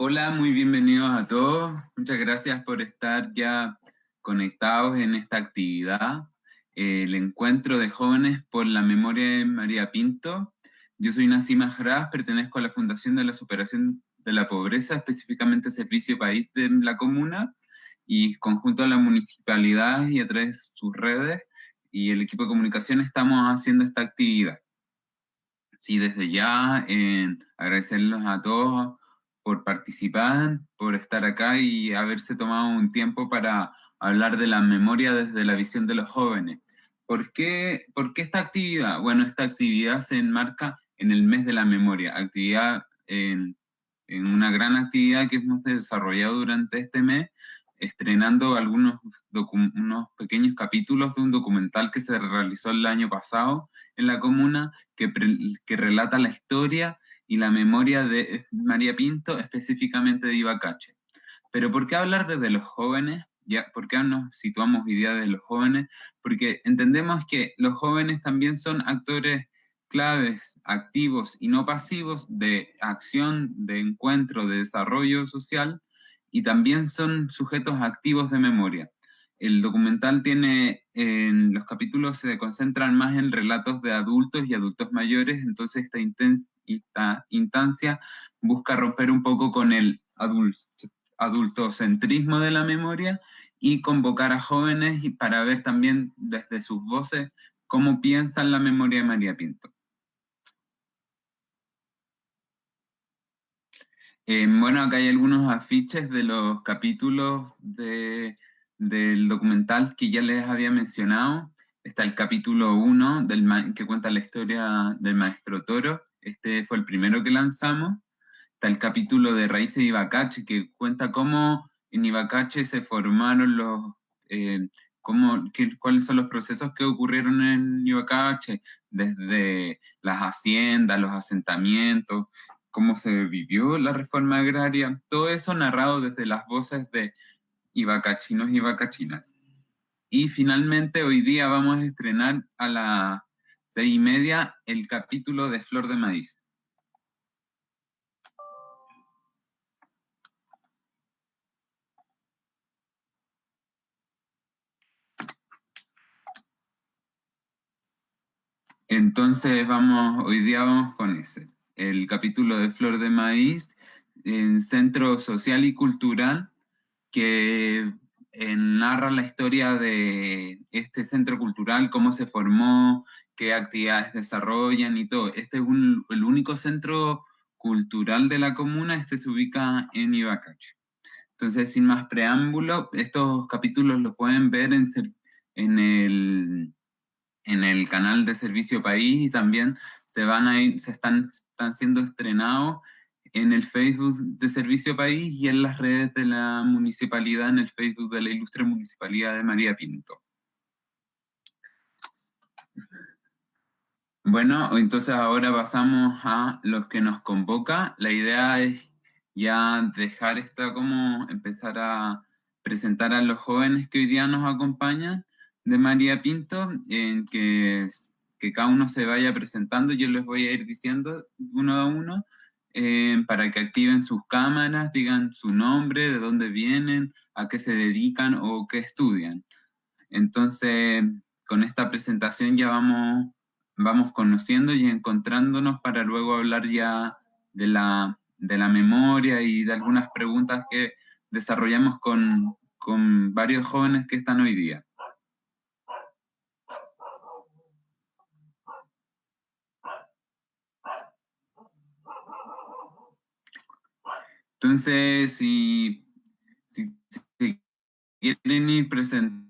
Hola, muy bienvenidos a todos. Muchas gracias por estar ya conectados en esta actividad, el encuentro de jóvenes por la memoria de María Pinto. Yo soy Nasima Jaradas, pertenezco a la Fundación de la Superación de la Pobreza, específicamente Servicio País de la comuna, y conjunto a la municipalidad y a través de sus redes y el equipo de comunicación estamos haciendo esta actividad. Sí, desde ya agradecerlos a todos por participar, por estar acá y haberse tomado un tiempo para hablar de la memoria desde la visión de los jóvenes. ¿Por qué esta actividad? Bueno, esta actividad se enmarca en el mes de la memoria, en una gran actividad que hemos desarrollado durante este mes, estrenando unos pequeños capítulos de un documental que se realizó el año pasado en la comuna que relata la historia y la memoria de María Pinto, específicamente de Ibacache. Pero ¿por qué hablar desde los jóvenes? ¿Por qué nos situamos hoy día desde los jóvenes? Porque entendemos que los jóvenes también son actores claves, activos y no pasivos de acción, de encuentro, de desarrollo social, y también son sujetos activos de memoria. El documental en los capítulos se concentran más en relatos de adultos y adultos mayores, entonces esta instancia busca romper un poco con el adultocentrismo de la memoria y convocar a jóvenes para ver también desde sus voces cómo piensan la memoria de María Pinto. Bueno, acá hay algunos afiches de los capítulos del documental que ya les había mencionado. Está el capítulo 1 que cuenta la historia del maestro Toro. Este fue el primero que lanzamos. Está el capítulo de Raíces de Ibacache, que cuenta cómo en Ibacache se formaron cuáles son los procesos que ocurrieron en Ibacache, desde las haciendas, los asentamientos, cómo se vivió la reforma agraria, todo eso narrado desde las voces de ibacachinos y ibacachinas. Y finalmente hoy día vamos a estrenar a las 6:30 el capítulo de Flor de Maíz. Entonces hoy día vamos con ese, el capítulo de Flor de Maíz, en Centro Social y Cultural, que narra la historia de este centro cultural, cómo se formó, qué actividades desarrollan y todo. Este es el único centro cultural de la comuna, este se ubica en Ibacache. Entonces, sin más preámbulo, estos capítulos los pueden ver en el canal de Servicio País y también están siendo estrenados en el Facebook de Servicio País y en las redes de la municipalidad, en el Facebook de la Ilustre Municipalidad de María Pinto. Bueno, entonces ahora pasamos a los que nos convoca. La idea es ya dejar empezar a presentar a los jóvenes que hoy día nos acompañan de María Pinto, en que cada uno se vaya presentando. Yo les voy a ir diciendo uno a uno para que activen sus cámaras, digan su nombre, de dónde vienen, a qué se dedican o qué estudian. Entonces, con esta presentación ya vamos conociendo y encontrándonos para luego hablar ya de la memoria y de algunas preguntas que desarrollamos con varios jóvenes que están hoy día. Entonces, si quieren ir presentando,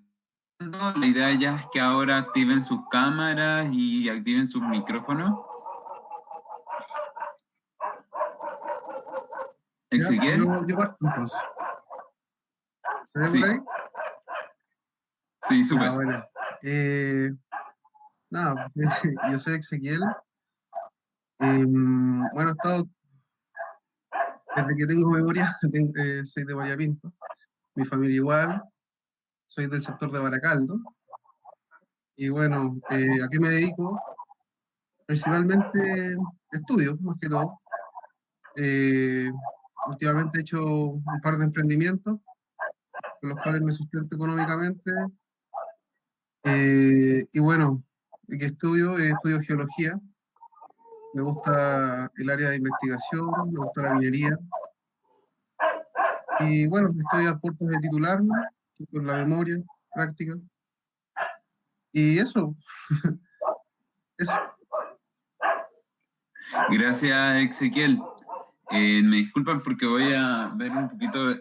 la idea ya es que ahora activen sus cámaras y activen sus micrófonos. ¿Ezequiel? Yo parto entonces. ¿Se ve Sí. por ahí? Sí, súper. Ya, bueno. Nada, yo soy Ezequiel. Bueno, he estado, desde que tengo memoria, soy de María Pinto. Mi familia igual. Soy del sector de Baracaldo. Y bueno, ¿a qué me dedico? Principalmente estudio, más que todo. Eh, últimamente he hecho un par de emprendimientos con los cuales me sustento económicamente. Y bueno, ¿y qué estudio? Estudio geología. Me gusta el área de investigación, me gusta la minería. Y bueno, estoy a puertas de titularme, con la memoria práctica. Y eso. Gracias, Ezequiel. Me disculpan porque voy a ver un poquito.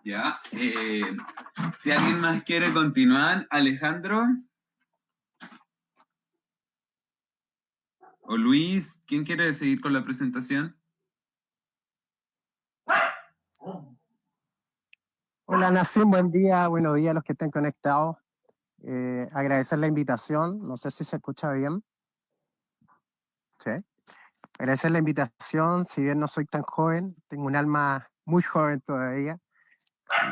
Ya. Si alguien más quiere continuar, Alejandro o Luis, ¿quién quiere seguir con la presentación? Hola Nassim, buen día, buenos días a los que estén conectados. Agradecer la invitación, no sé si se escucha bien. Sí. Agradecer la invitación, si bien no soy tan joven, tengo un alma muy joven todavía.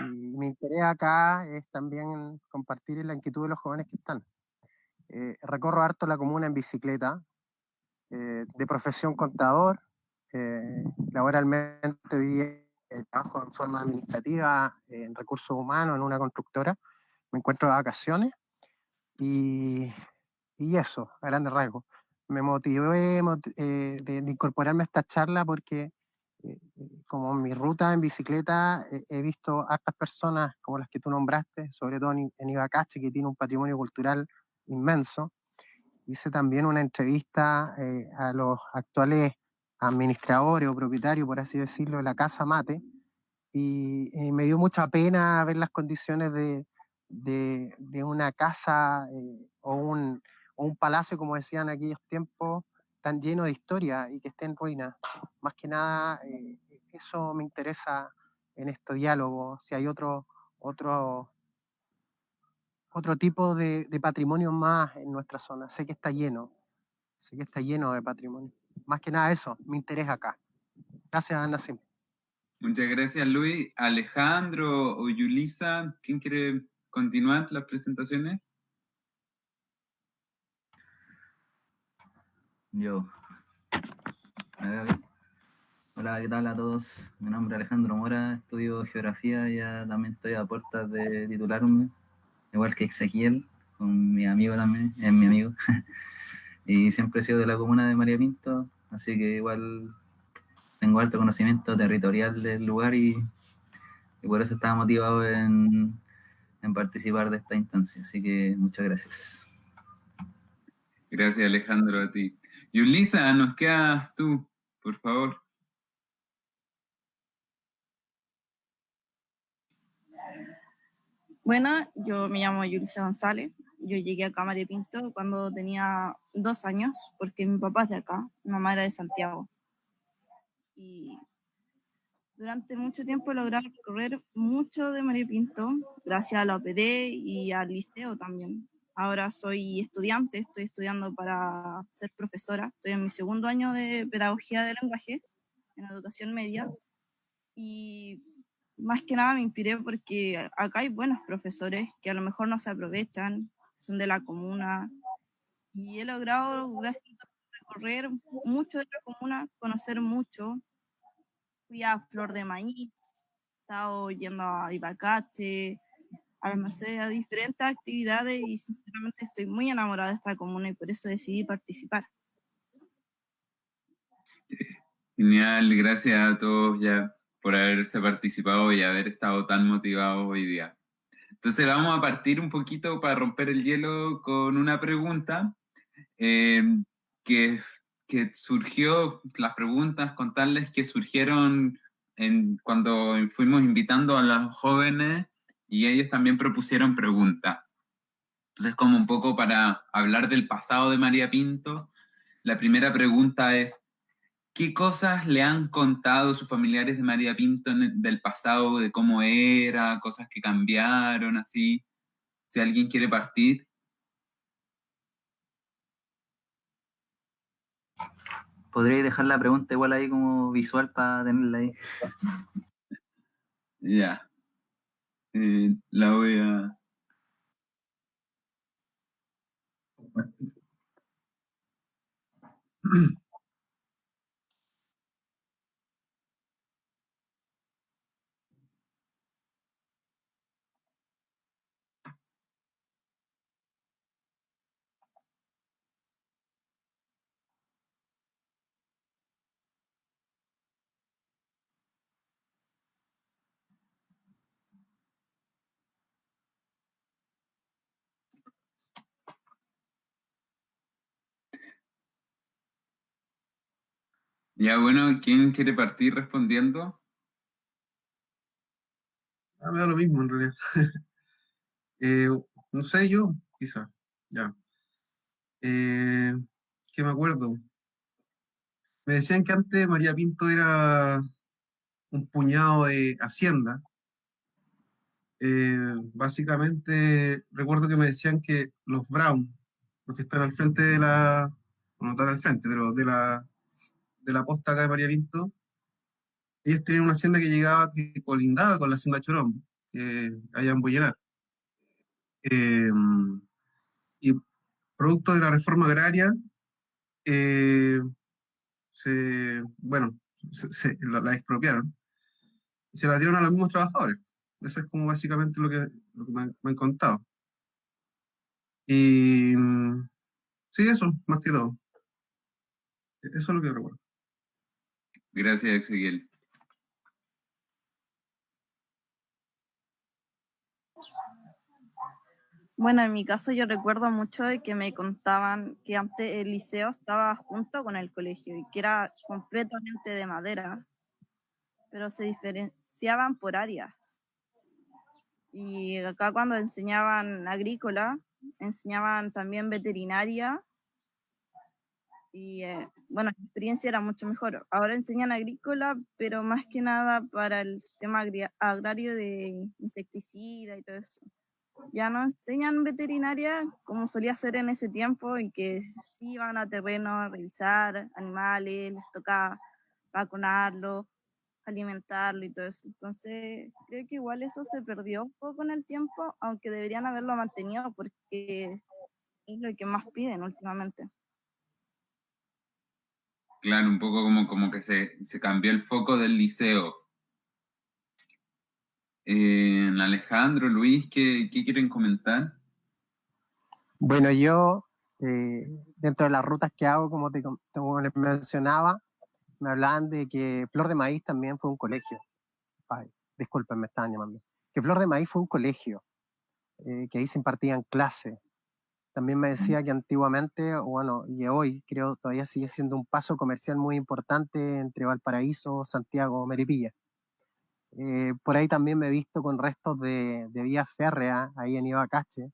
Y mi interés acá es también compartir la inquietud de los jóvenes que están. Recorro harto la comuna en bicicleta, de profesión contador, laboralmente hoy día trabajo en forma administrativa en recursos humanos en una constructora, me encuentro de vacaciones y eso, a grandes rasgos. Me motivé de incorporarme a esta charla porque como en mi ruta en bicicleta he visto hartas personas como las que tú nombraste, sobre todo en Ibacache, que tiene un patrimonio cultural inmenso. Hice también una entrevista a los actuales administradores o propietarios, por así decirlo, de la Casa Mate, y me dio mucha pena ver las condiciones de una casa o un palacio, como decían en aquellos tiempos, tan lleno de historia y que esté en ruinas. Más que nada, eso me interesa en este diálogo, si hay otro tipo de patrimonio más en nuestra zona. Sé que está lleno de patrimonio. Más que nada eso, me interesa acá. Gracias, Ana. Muchas gracias, Luis. Alejandro o Yulisa, ¿quién quiere continuar las presentaciones? Yo. Hola, ¿qué tal a todos? Mi nombre es Alejandro Mora, estudio geografía, ya también estoy a puertas de titularme, igual que Ezequiel, con mi amigo también, es mi amigo. Y siempre he sido de la comuna de María Pinto, así que igual tengo alto conocimiento territorial del lugar y por eso estaba motivado en participar de esta instancia. Así que muchas gracias. Gracias, Alejandro, a ti. Yulisa, nos quedas tú, por favor. Bueno, yo me llamo Yulisa González. Yo llegué acá a María Pinto cuando tenía 2 años, porque mi papá es de acá, mi mamá era de Santiago. Y durante mucho tiempo he logrado recorrer mucho de María Pinto, gracias a la OPD y al liceo también. Ahora soy estudiante, estoy estudiando para ser profesora. Estoy en mi 2.º año de pedagogía de lenguaje en educación media. Y más que nada me inspiré porque acá hay buenos profesores que a lo mejor no se aprovechan, son de la comuna, y he logrado, gracias a recorrer mucho de la comuna, conocer mucho. Fui a Flor de Maíz, he estado yendo a Ibacache, a las Mercedes, a diferentes actividades, y sinceramente estoy muy enamorada de esta comuna y por eso decidí participar. Genial, gracias a todos ya por haberse participado y haber estado tan motivados hoy día. Entonces vamos a partir un poquito para romper el hielo con una pregunta eh, que, que surgió, las preguntas, contarles que surgieron cuando fuimos invitando a los jóvenes y ellos también propusieron preguntas. Entonces, como un poco para hablar del pasado de María Pinto, la primera pregunta es, ¿qué cosas le han contado sus familiares de María Pinto del pasado, de cómo era, cosas que cambiaron, así? Si alguien quiere partir. ¿Podría dejar la pregunta igual ahí como visual para tenerla ahí? Ya. La voy a... Ya, bueno, ¿quién quiere partir respondiendo? Me da lo mismo en realidad. Eh, no sé, yo, quizá. Ya. Eh, ¿Qué me acuerdo? Me decían que antes María Pinto era un puñado de Hacienda. Básicamente, recuerdo que me decían que los Brown, los que están al frente de la, no están al frente, pero de la posta acá de María Pinto, ellos tenían una hacienda que llegaba, que colindaba con la hacienda Chorón, que allá en Boyenar. Eh, y producto de la reforma agraria, eh, bueno, la expropiaron y se la dieron a los mismos trabajadores. Eso es como básicamente lo que me han contado. Y sí, eso, más que todo. Eso es lo que recuerdo. Gracias, Ezequiel. Bueno, en mi caso yo recuerdo mucho de que me contaban que antes el liceo estaba junto con el colegio y que era completamente de madera, pero se diferenciaban por áreas. Y acá cuando enseñaban agrícola, enseñaban también veterinaria y bueno, la experiencia era mucho mejor. Ahora enseñan agrícola, pero más que nada para el sistema agrario de insecticida y todo eso. Ya no enseñan veterinaria como solía ser en ese tiempo y que sí iban a terreno a revisar animales, les tocaba vacunarlos, alimentarlo y todo eso. Entonces, creo que igual eso se perdió un poco en el tiempo, aunque deberían haberlo mantenido porque es lo que más piden últimamente. Claro, un poco como que se cambió el foco del liceo. Alejandro, Luis, ¿qué quieren comentar? Bueno, yo, dentro de las rutas que hago, como les mencionaba, me hablaban de que Flor de Maíz también fue un colegio. Ay, disculpen, me estaban llamando. Que Flor de Maíz fue un colegio, que ahí se impartían clases. También me decía que antiguamente, bueno, y hoy creo todavía sigue siendo un paso comercial muy importante entre Valparaíso, Santiago, Melipilla. Por ahí también me he visto con restos de vía férrea ahí en Ibacache,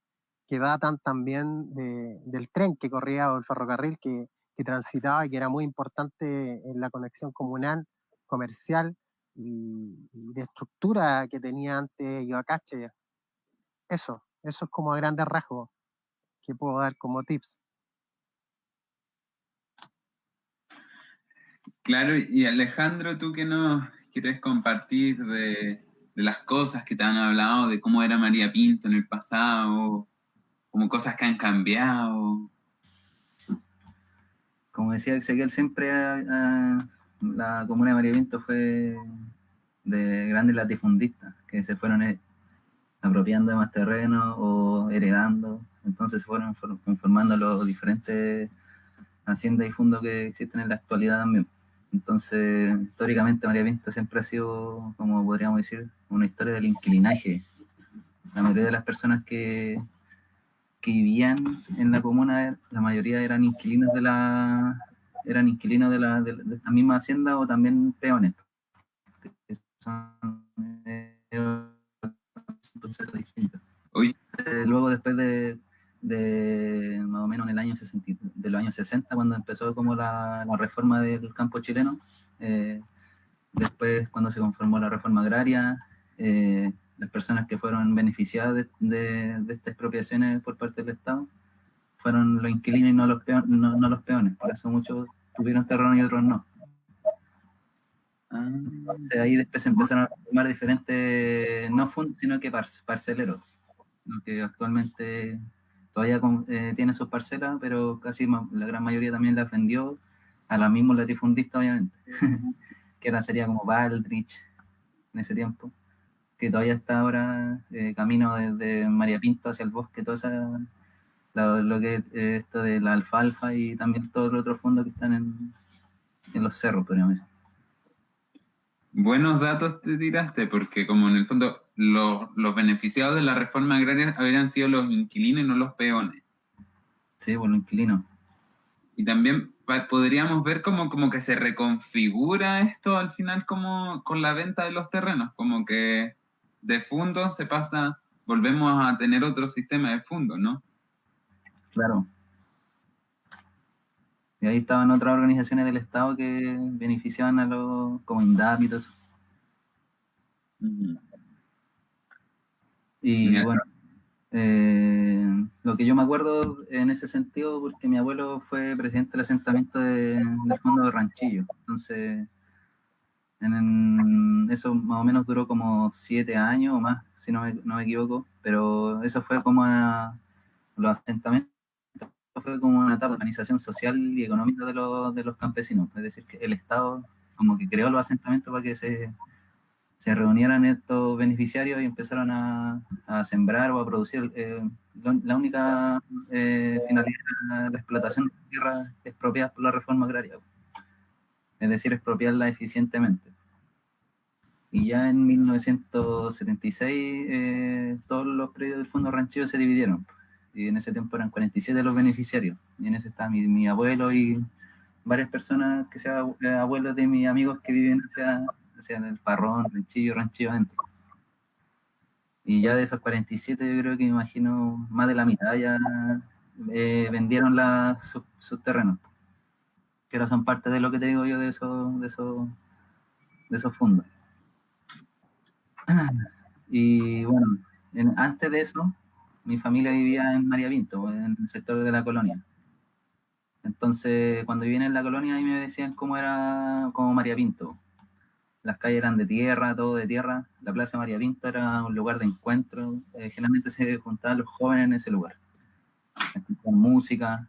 que datan también del tren que corría o el ferrocarril que transitaba y que era muy importante en la conexión comunal, comercial y de estructura que tenía antes Ibacache. Eso es como a grandes rasgos que puedo dar como tips. Claro, y Alejandro, ¿tú qué nos quieres compartir de las cosas que te han hablado, de cómo era María Pinto en el pasado, como cosas que han cambiado? Como decía Ezequiel, siempre la comuna de María Pinto fue de grandes latifundistas que se fueron apropiando de más terreno o heredando. Entonces se fueron conformando los diferentes haciendas y fundos que existen en la actualidad también. Entonces, históricamente María Pinto siempre ha sido, como podríamos decir, una historia del inquilinaje. La mayoría de las personas que vivían en la comuna, la mayoría eran inquilinos de la misma hacienda o también peones. Que son conceptos distintos. Hoy, Luego, después de más o menos en el año 60, de los años 60, cuando empezó como la reforma del campo chileno, después cuando se conformó la reforma agraria, las personas que fueron beneficiadas de estas expropiaciones por parte del Estado fueron los inquilinos y no los peones. Por eso muchos tuvieron terreno y otros no. Entonces ahí después se empezaron a formar diferentes, no fundos, sino que parceleros, lo que actualmente todavía tiene sus parcelas, pero casi la gran mayoría también las vendió a los mismos latifundistas, obviamente, que ahora sería como Baldrich en ese tiempo, que todavía está ahora camino desde María Pinto hacia el bosque, todo esa, lo que es esto de la alfalfa y también todos los otros fondos que están en los cerros, podríamos decir. Buenos datos te tiraste, porque como en el fondo los beneficiados de la reforma agraria habrían sido los inquilinos y no los peones. Sí, por los inquilinos. Y también podríamos ver como que se reconfigura esto al final como con la venta de los terrenos, como que de fundos se pasa, volvemos a tener otro sistema de fundos, ¿no? Claro. Y ahí estaban otras organizaciones del Estado que beneficiaban a los, como INDAP y todo eso. Y Ya. bueno, lo que yo me acuerdo en ese sentido, porque mi abuelo fue presidente del asentamiento del fondo de Ranchillo. Entonces, eso más o menos duró como 7 años o más, si no me equivoco. Pero eso fue como los asentamientos, fue como una etapa de organización social y económica de los campesinos. Es decir, que el Estado como que creó los asentamientos para que se reunieran estos beneficiarios y empezaron a sembrar o a producir. La única finalidad de la explotación de la tierra expropiada por la reforma agraria, es decir, expropiarla eficientemente. Y ya en 1976 todos los predios del Fondo Ranchillo se dividieron. Y en ese tiempo eran 47 los beneficiarios. Y en ese está mi abuelo y varias personas que sean abuelos de mis amigos que viven hacia el Parrón, Ranchillo adentro. Y ya de esos 47 yo creo que me imagino más de la mitad ya vendieron sus terrenos. Que ahora son parte de lo que te digo yo de esos fondos. Y bueno, antes de eso, mi familia vivía en María Pinto, en el sector de la colonia. Entonces, cuando vivía en la colonia, ahí me decían cómo era como María Pinto. Las calles eran de tierra, todo de tierra. La Plaza María Pinto era un lugar de encuentro. Generalmente se juntaban los jóvenes en ese lugar. Con música,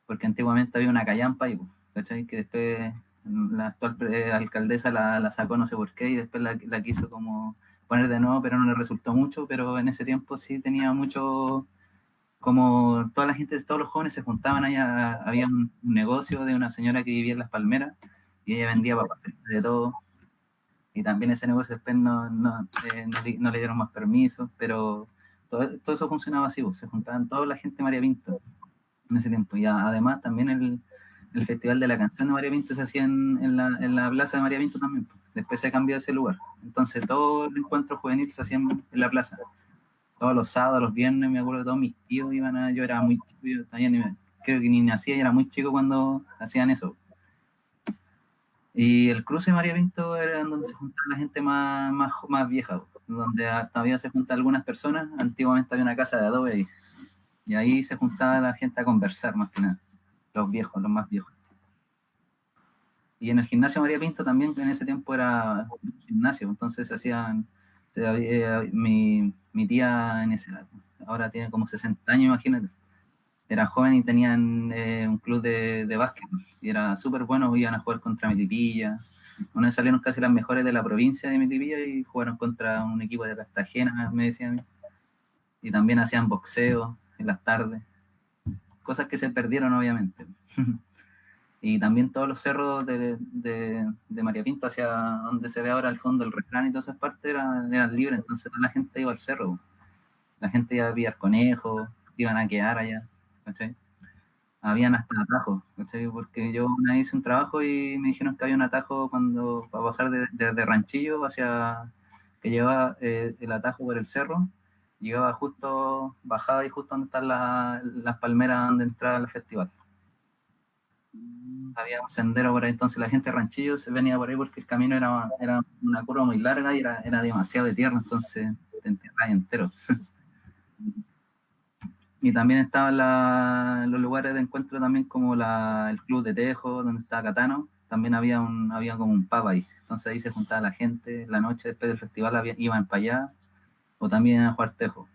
porque antiguamente había una callampa ahí, ¿cachai? Que después la actual alcaldesa la sacó no sé por qué y después la quiso como poner de nuevo, pero no le resultó mucho. Pero en ese tiempo sí tenía mucho, como toda la gente, todos los jóvenes se juntaban allá. Había un negocio de una señora que vivía en Las Palmeras y ella vendía papas de todo. Y también ese negocio después no le dieron más permisos, pero todo eso funcionaba así, se juntaban toda la gente de María Pinto en ese tiempo. Y además también el Festival de la Canción de María Pinto se hacía en la plaza de María Pinto también. Después se cambió ese lugar. Entonces todo el encuentro juvenil se hacía en la plaza. Todos los sábados, los viernes, me acuerdo que todos mis tíos iban yo era muy chico, yo también creo que ni nacía y era muy chico cuando hacían eso. Y el cruce de María Pinto era donde se juntaba la gente más vieja, donde todavía se juntan algunas personas. Antiguamente había una casa de adobe ahí, y ahí se juntaba la gente a conversar más que nada, los viejos, los más viejos. Y en el gimnasio María Pinto también en ese tiempo era un gimnasio, entonces hacían, mi tía ahora tiene como 60 años, imagínate. Era joven y tenían un club de básquet y era súper bueno, iban a jugar contra Melipilla. Una vez salieron casi las mejores de la provincia de Melipilla y jugaron contra un equipo de Cartagena, me decían. Y también hacían boxeo en las tardes, cosas que se perdieron obviamente. Y también todos los cerros de María Pinto hacia donde se ve ahora el fondo del refrán y todas esas partes eran libres, entonces toda la gente iba al cerro. La gente iba a pillar conejos, iban a quedar allá, ¿cachai? Habían hasta atajos, ¿cachai? Porque yo una vez hice un trabajo y me dijeron que había un atajo para pasar desde Ranchillo que llevaba el atajo por el cerro, llegaba justo, bajaba y justo donde están las palmeras donde entraba el festival. Había un sendero por ahí, entonces la gente de Ranchillo se venía por ahí porque el camino era una curva muy larga y era demasiado de tierra, entonces te enterrabas entero. Y también estaban los lugares de encuentro también como el Club de Tejo, donde estaba Catano, también había como un pub ahí, entonces ahí se juntaba la gente, la noche después del festival iban para allá, o también a jugar tejo.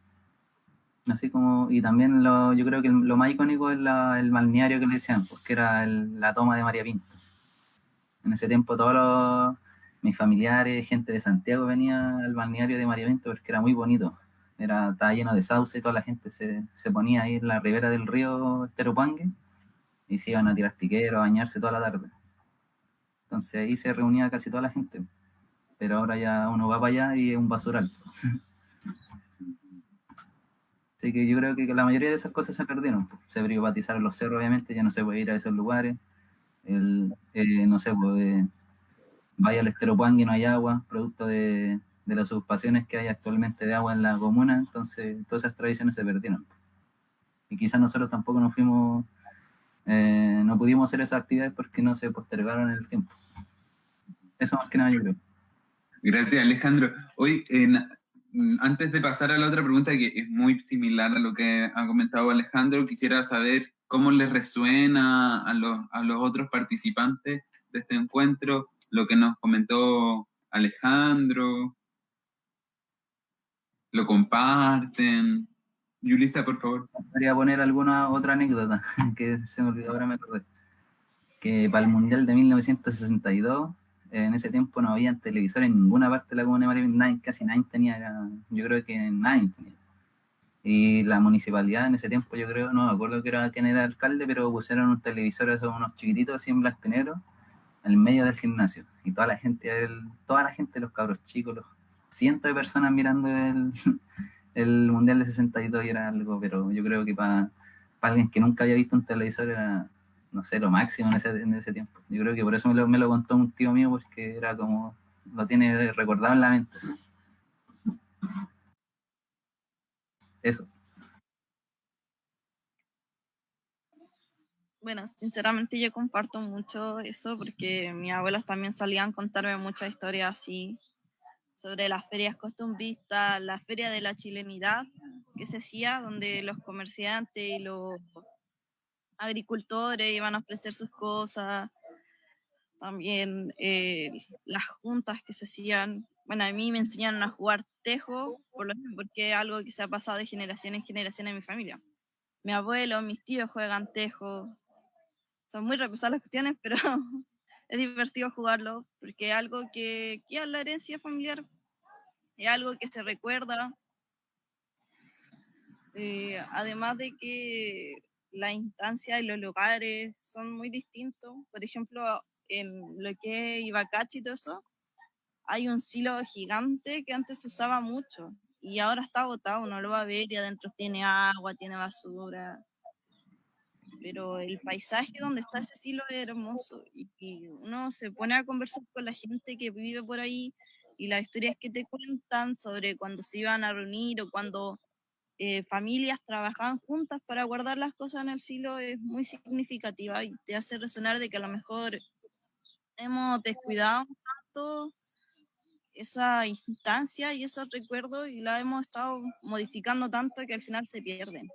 Así como, y también yo creo que lo más icónico es el balneario que le decían, pues que era la toma de María Pinto. En ese tiempo mis familiares, gente de Santiago venía al balneario de María Pinto porque era muy bonito. Estaba lleno de sauce y toda la gente se ponía ahí en la ribera del río Esteropangue y se iban a tirar piqueros, a bañarse toda la tarde. Entonces ahí se reunía casi toda la gente. Pero ahora ya uno va para allá y es un basural. Así que yo creo que la mayoría de esas cosas se perdieron. Se privatizaron los cerros, obviamente, ya no se puede ir a esos lugares. No sé, pues, vaya al Esteropangue y no hay agua, producto de las usurpaciones que hay actualmente de agua en la comuna, entonces todas esas tradiciones se perdieron. Y quizás nosotros tampoco no pudimos hacer esas actividades porque no se postergaron en el tiempo. Eso más que nada yo creo. Gracias, Alejandro. Hoy, antes de pasar a la otra pregunta, que es muy similar a lo que ha comentado Alejandro, quisiera saber cómo les resuena a los otros participantes de este encuentro lo que nos comentó Alejandro. ¿Lo comparten? Yulisa, por favor. Quería poner alguna otra anécdota que se me olvidó, ahora me acordé. Que para el Mundial de 1962, en ese tiempo no había televisor en ninguna parte de la comuna de María, casi nadie tenía, yo creo que nadie tenía. Y la municipalidad en ese tiempo, yo creo, no me acuerdo quién era el alcalde, pero pusieron unos televisores, unos chiquititos así en blanco y negro, en el medio del gimnasio. Y toda la gente, los cabros chicos, los cientos de personas mirando el Mundial de 62 y era algo, pero yo creo que para alguien que nunca había visto un televisor era, no sé, lo máximo en ese tiempo. Yo creo que por eso me lo contó un tío mío, porque era como, lo tiene recordado en la mente. Eso. Bueno, sinceramente yo comparto mucho eso porque mis abuelos también solían contarme muchas historias así sobre las ferias costumbristas, la feria de la chilenidad que se hacía, donde los comerciantes y los agricultores iban a ofrecer sus cosas, también las juntas que se hacían. Bueno, a mí me enseñaron a jugar tejo, porque es algo que se ha pasado de generación en generación en mi familia. Mi abuelo, mis tíos juegan tejo. Son muy repesadas las cuestiones, pero es divertido jugarlo, porque es algo que es la herencia familiar, es algo que se recuerda. Además de que la instancia y los lugares son muy distintos. Por ejemplo, en lo que es Ibacachi y todo eso, hay un silo gigante que antes se usaba mucho y ahora está botado, uno lo va a ver y adentro tiene agua, tiene basura. Pero el paisaje donde está ese silo es hermoso y uno se pone a conversar con la gente que vive por ahí y las historias que te cuentan sobre cuando se iban a reunir o cuando familias trabajaban juntas para guardar las cosas en el silo es muy significativa y te hace resonar de que a lo mejor hemos descuidado tanto esa instancia y esos recuerdos y la hemos estado modificando tanto que al final se pierden.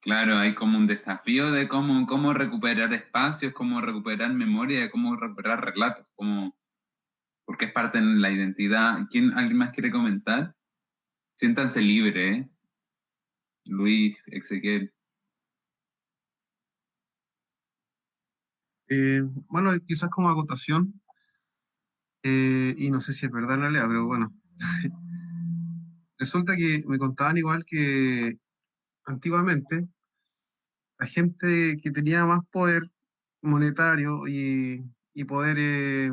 Claro, hay como un desafío de cómo recuperar espacios, cómo recuperar memoria, cómo recuperar relatos, porque es parte de la identidad. ¿Alguien más quiere comentar? Siéntanse libres, ¿eh? Luis, Ezequiel. Bueno, quizás como acotación, y no sé si es verdad en realidad, pero bueno, resulta que me contaban igual que antiguamente la gente que tenía más poder monetario y poder,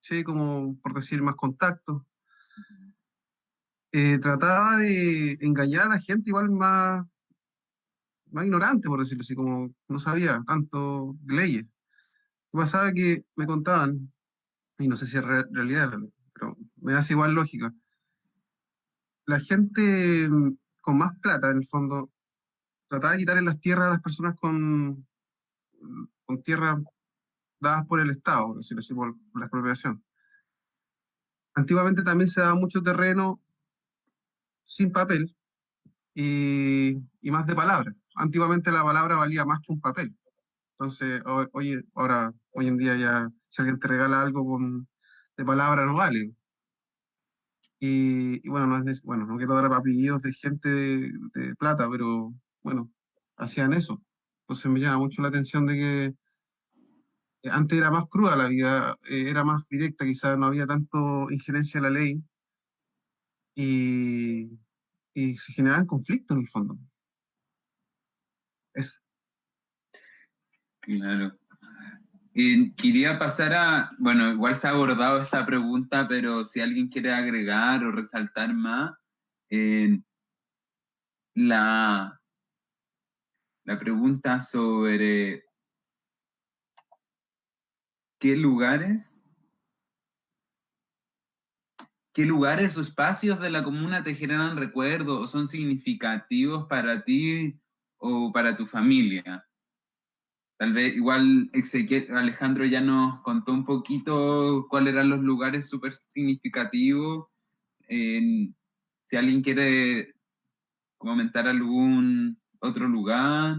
sí, como por decir, más contacto, trataba de engañar a la gente igual más ignorante, por decirlo así, como no sabía tanto de leyes. ¿Qué pasaba? Que me contaban, y no sé si es realidad, pero me hace igual lógica. La gente con más plata, en el fondo, trataba de quitarle las tierras a las personas con tierras dadas por el Estado, por decirlo así, por la expropiación. Antiguamente también se daba mucho terreno sin papel y más de palabra. Antiguamente la palabra valía más que un papel. Entonces, hoy en día ya, si alguien te regala algo de palabra, no vale. Y bueno, bueno, no quiero dar apellidos de gente de plata, pero bueno, hacían eso. Entonces me llama mucho la atención de que antes era más cruda la vida, era más directa, quizás no había tanto injerencia de la ley y, y se generaban conflictos en el fondo. Es, Claro. Quería pasar bueno, igual se ha abordado esta pregunta, pero si alguien quiere agregar o resaltar más, eh, la, la pregunta sobre qué lugares, qué lugares o espacios de la comuna te generan recuerdos o son significativos para ti o para tu familia. Tal vez igual Alejandro ya nos contó un poquito cuáles eran los lugares súper significativos. Si alguien quiere comentar algún otro lugar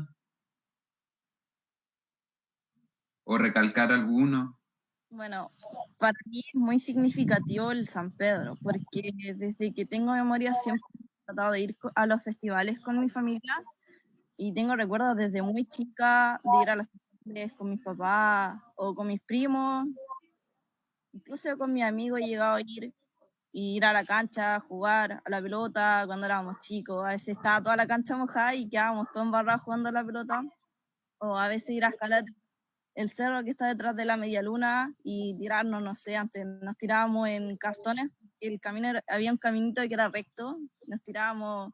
o recalcar alguno. Bueno, para mí es muy significativo el San Pedro, porque desde que tengo memoria siempre he tratado de ir a los festivales con mi familia y tengo recuerdos desde muy chica de ir a los festivales con mis papás o con mis primos, incluso con mis amigos he llegado a ir, y ir a la cancha, a jugar a la pelota cuando éramos chicos. A veces estaba toda la cancha mojada y quedábamos todos embarrados jugando a la pelota, o a veces ir a escalar el cerro que está detrás de la media luna y tirarnos, no sé, antes nos tirábamos en cartones, el camino había un caminito que era recto, nos tirábamos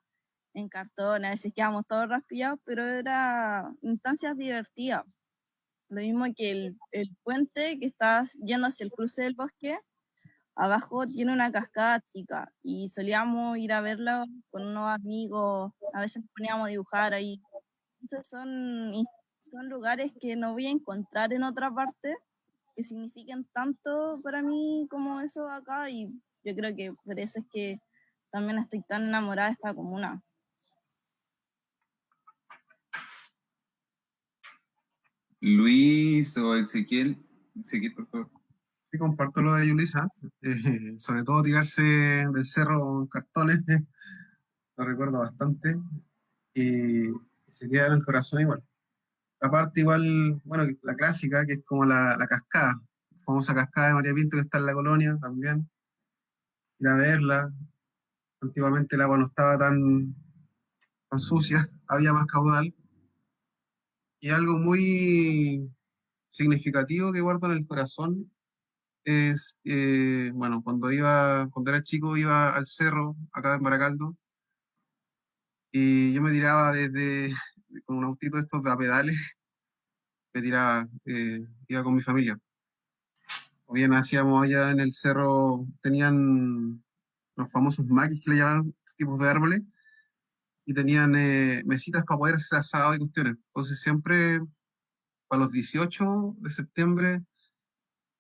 en cartones, a veces quedábamos todos raspillados, pero era instancias divertidas. Lo mismo que el puente que está yendo hacia el cruce del bosque, abajo tiene una cascada chica y solíamos ir a verla con unos amigos, a veces nos poníamos a dibujar ahí. Esos son lugares que no voy a encontrar en otra parte, que signifiquen tanto para mí como eso acá, y yo creo que por eso es que también estoy tan enamorada de esta comuna. Luis o Ezequiel, por favor. sí, comparto lo de Yulisa, sobre todo tirarse del cerro en cartones, lo recuerdo bastante, y se queda en el corazón igual. Aparte igual, bueno, la clásica, que es como la cascada, la famosa cascada de María Pinto que está en la colonia también, ir a verla. Antiguamente el agua no estaba tan sucia, había más caudal. Y algo muy significativo que guardo en el corazón es, bueno, cuando era chico iba al cerro, acá en Baracaldo, y yo me tiraba desde, con un autito de estos de a pedales, me tiraba, iba con mi familia. O bien hacíamos allá en el cerro, tenían los famosos maquis que le llaman, tipos de árboles, y tenían mesitas para poder hacer asado y cuestiones. Entonces siempre, para los 18 de septiembre,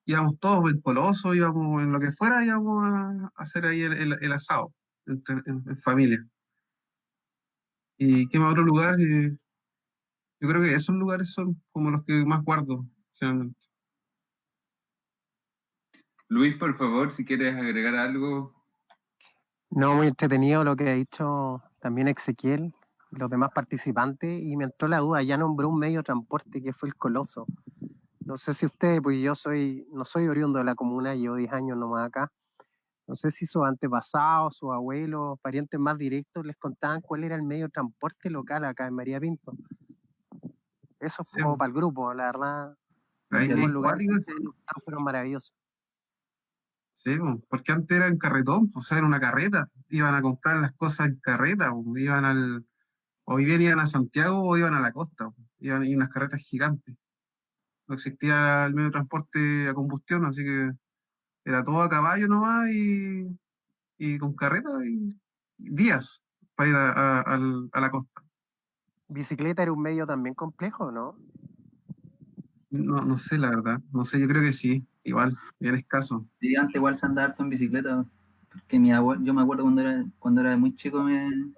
íbamos todos en Coloso, íbamos en lo que fuera, íbamos a hacer ahí el asado en familia. ¿Y qué más otro lugar? Yo creo que esos lugares son como los que más guardo, generalmente. Luis, por favor, si quieres agregar algo. No, muy entretenido lo que ha dicho también Ezequiel y los demás participantes, y me entró la duda, ya nombró un medio de transporte que fue el Coloso. No sé si ustedes, pues yo no soy oriundo de la comuna, llevo 10 años nomás acá. No sé si sus antepasados, sus abuelos, parientes más directos les contaban cuál era el medio de transporte local acá en María Pinto. Eso es Sí, como para el grupo, la verdad. Los ahí mismos es lugares cuático. que fueron maravillosos. Sí, po, porque antes era en carretón, o sea, era una carreta. Iban a comprar las cosas en carreta, po, o bien iban a Santiago o iban a la costa, po. Iban en unas carretas gigantes. No existía el medio de transporte a combustión, así que era todo a caballo nomás y con carreta y días para ir a la costa. ¿Bicicleta era un medio también complejo, no? No, no sé, la verdad. No sé, yo creo que sí. Igual, bien escaso. Sí, antes igual se andaba harto en bicicleta, porque yo me acuerdo cuando era muy chico, mi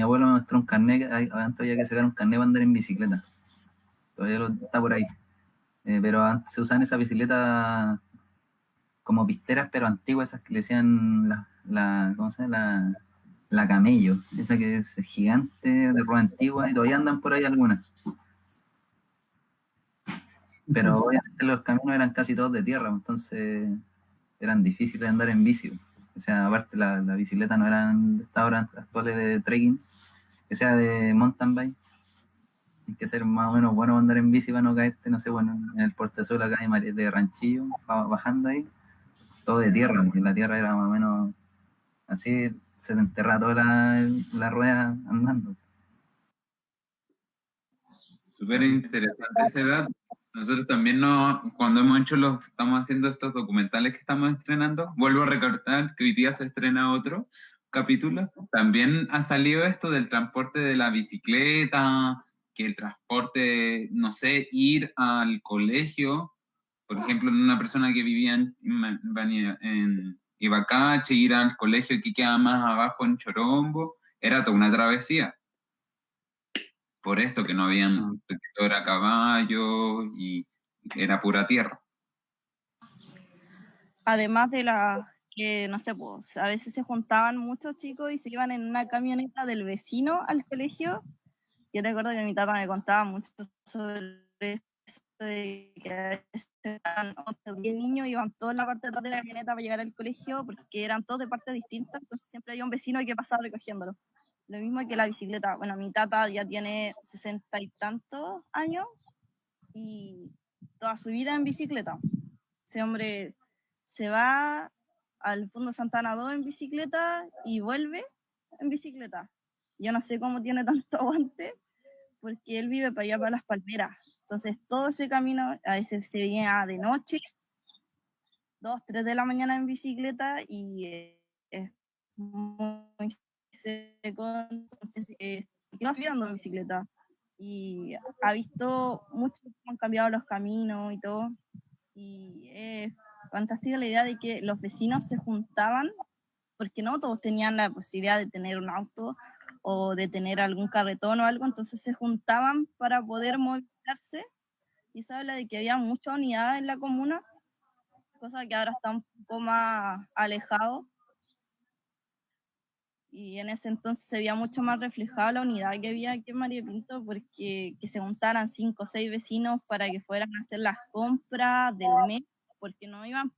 abuelo me mostró un carnet, antes había que sacar un carnet para andar en bicicleta, todavía está por ahí. Pero antes se usaban esas bicicletas como pisteras, pero antiguas, esas que le decían ¿cómo se llama? La Camello, esa que es gigante, de rueda antigua, y todavía andan por ahí algunas. Pero obviamente los caminos eran casi todos de tierra, entonces eran difíciles de andar en bici. O sea, aparte la bicicleta no eran de estas horas actuales de trekking, que sea de mountain bike. Hay que ser más o menos bueno para andar en bici para no caerte, no sé, bueno, en el Portezuelo acá de Ranchillo, bajando ahí, todo de tierra, porque la tierra era más o menos así, se te enterra toda la rueda andando. Súper interesante esa edad. Nosotros también cuando estamos haciendo estos documentales que estamos estrenando, vuelvo a recordar que hoy día se estrena otro capítulo. También ha salido esto del transporte de la bicicleta, que el transporte, no sé, ir al colegio, por ejemplo, una persona que vivía en Ibacache, ir al colegio que queda más abajo en Chorombo, era toda una travesía. Por esto que no habían, que todo era caballo y era pura tierra. Además de que, no sé, pues a veces se juntaban muchos chicos y se iban en una camioneta del vecino al colegio. Yo recuerdo que mi tata me contaba mucho sobre eso, de que a veces eran 8 o 10 niños y iban todos en la parte de atrás de la camioneta para llegar al colegio porque eran todos de partes distintas, entonces siempre había un vecino que pasaba recogiéndolo. Lo mismo que la bicicleta. Bueno, mi tata ya tiene 60 y tantos años y toda su vida en bicicleta. Ese hombre se va al Fondo Santana 2 en bicicleta y vuelve en bicicleta. Yo no sé cómo tiene tanto aguante, porque él vive para allá, para las Palmeras. Entonces, todo ese camino, a veces se venía de noche, 2, 3 de la mañana en bicicleta, y es muy seco, entonces quedó estudiando en bicicleta. Y ha visto mucho cómo han cambiado los caminos y todo. Y es fantástica la idea de que los vecinos se juntaban, porque no todos tenían la posibilidad de tener un auto o de tener algún carretón o algo, entonces se juntaban para poder movilizarse, y se habla de que había mucha unidad en la comuna, cosa que ahora está un poco más alejado, y en ese entonces se veía mucho más reflejada la unidad que había aquí en María Pinto, porque que se juntaran 5 o 6 vecinos para que fueran a hacer las compras del mes, porque no iban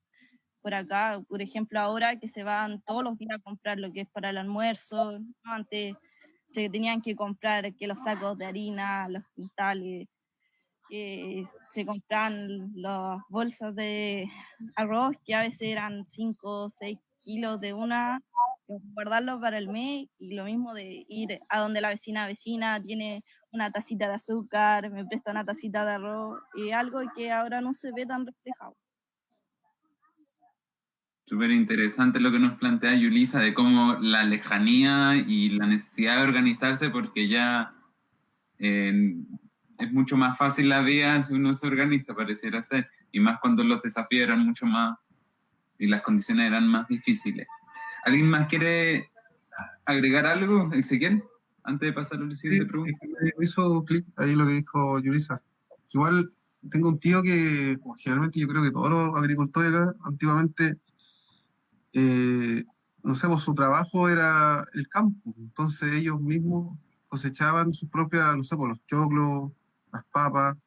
por acá, por ejemplo, ahora que se van todos los días a comprar lo que es para el almuerzo. ¿No? Antes se tenían que comprar que los sacos de harina, los quintales, que se compraban las bolsas de arroz, que a veces eran 5 o 6 kilos de una, guardarlo para el mes, y lo mismo de ir a donde la vecina tiene una tacita de azúcar, me presta una tacita de arroz, y algo que ahora no se ve tan reflejado. Súper interesante lo que nos plantea Yulisa de cómo la lejanía y la necesidad de organizarse, porque ya es mucho más fácil la vida si uno se organiza, pareciera ser, y más cuando los desafíos eran mucho más y las condiciones eran más difíciles. ¿Alguien más quiere agregar algo, Ezequiel, antes de pasar a la siguiente pregunta? Me hizo clic ahí lo que dijo Yulisa. Igual tengo un tío que, generalmente yo creo que todos los agricultores acá, antiguamente, no sé, pues su trabajo era el campo, entonces ellos mismos cosechaban sus propias, no sé, pues los choclos, las papas,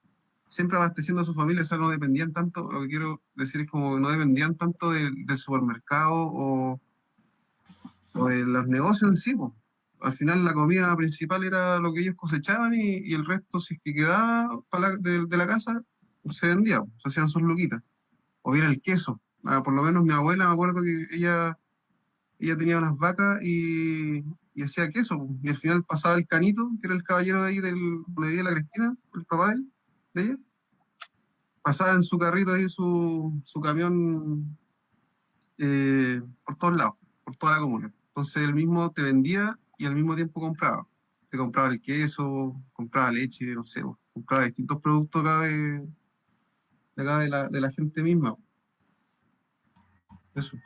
siempre abasteciendo a su familia, o sea, no dependían tanto, lo que quiero decir es como que no dependían tanto del supermercado o de los negocios en sí, pues. Al final la comida principal era lo que ellos cosechaban y el resto, si es que quedaba de la casa, se vendía, pues, se hacían sus luquitas. O bien el queso. Ah, por lo menos mi abuela, me acuerdo que ella tenía unas vacas y hacía queso, pues. Y al final pasaba el Canito, que era el caballero de ahí donde vivía la Cristina, el papá de ella. Pasaba en su carrito ahí su camión por todos lados, por toda la comuna. Entonces él mismo te vendía y al mismo tiempo compraba. Te compraba el queso, compraba leche, no sé, compraba distintos productos acá de la gente misma. Eso.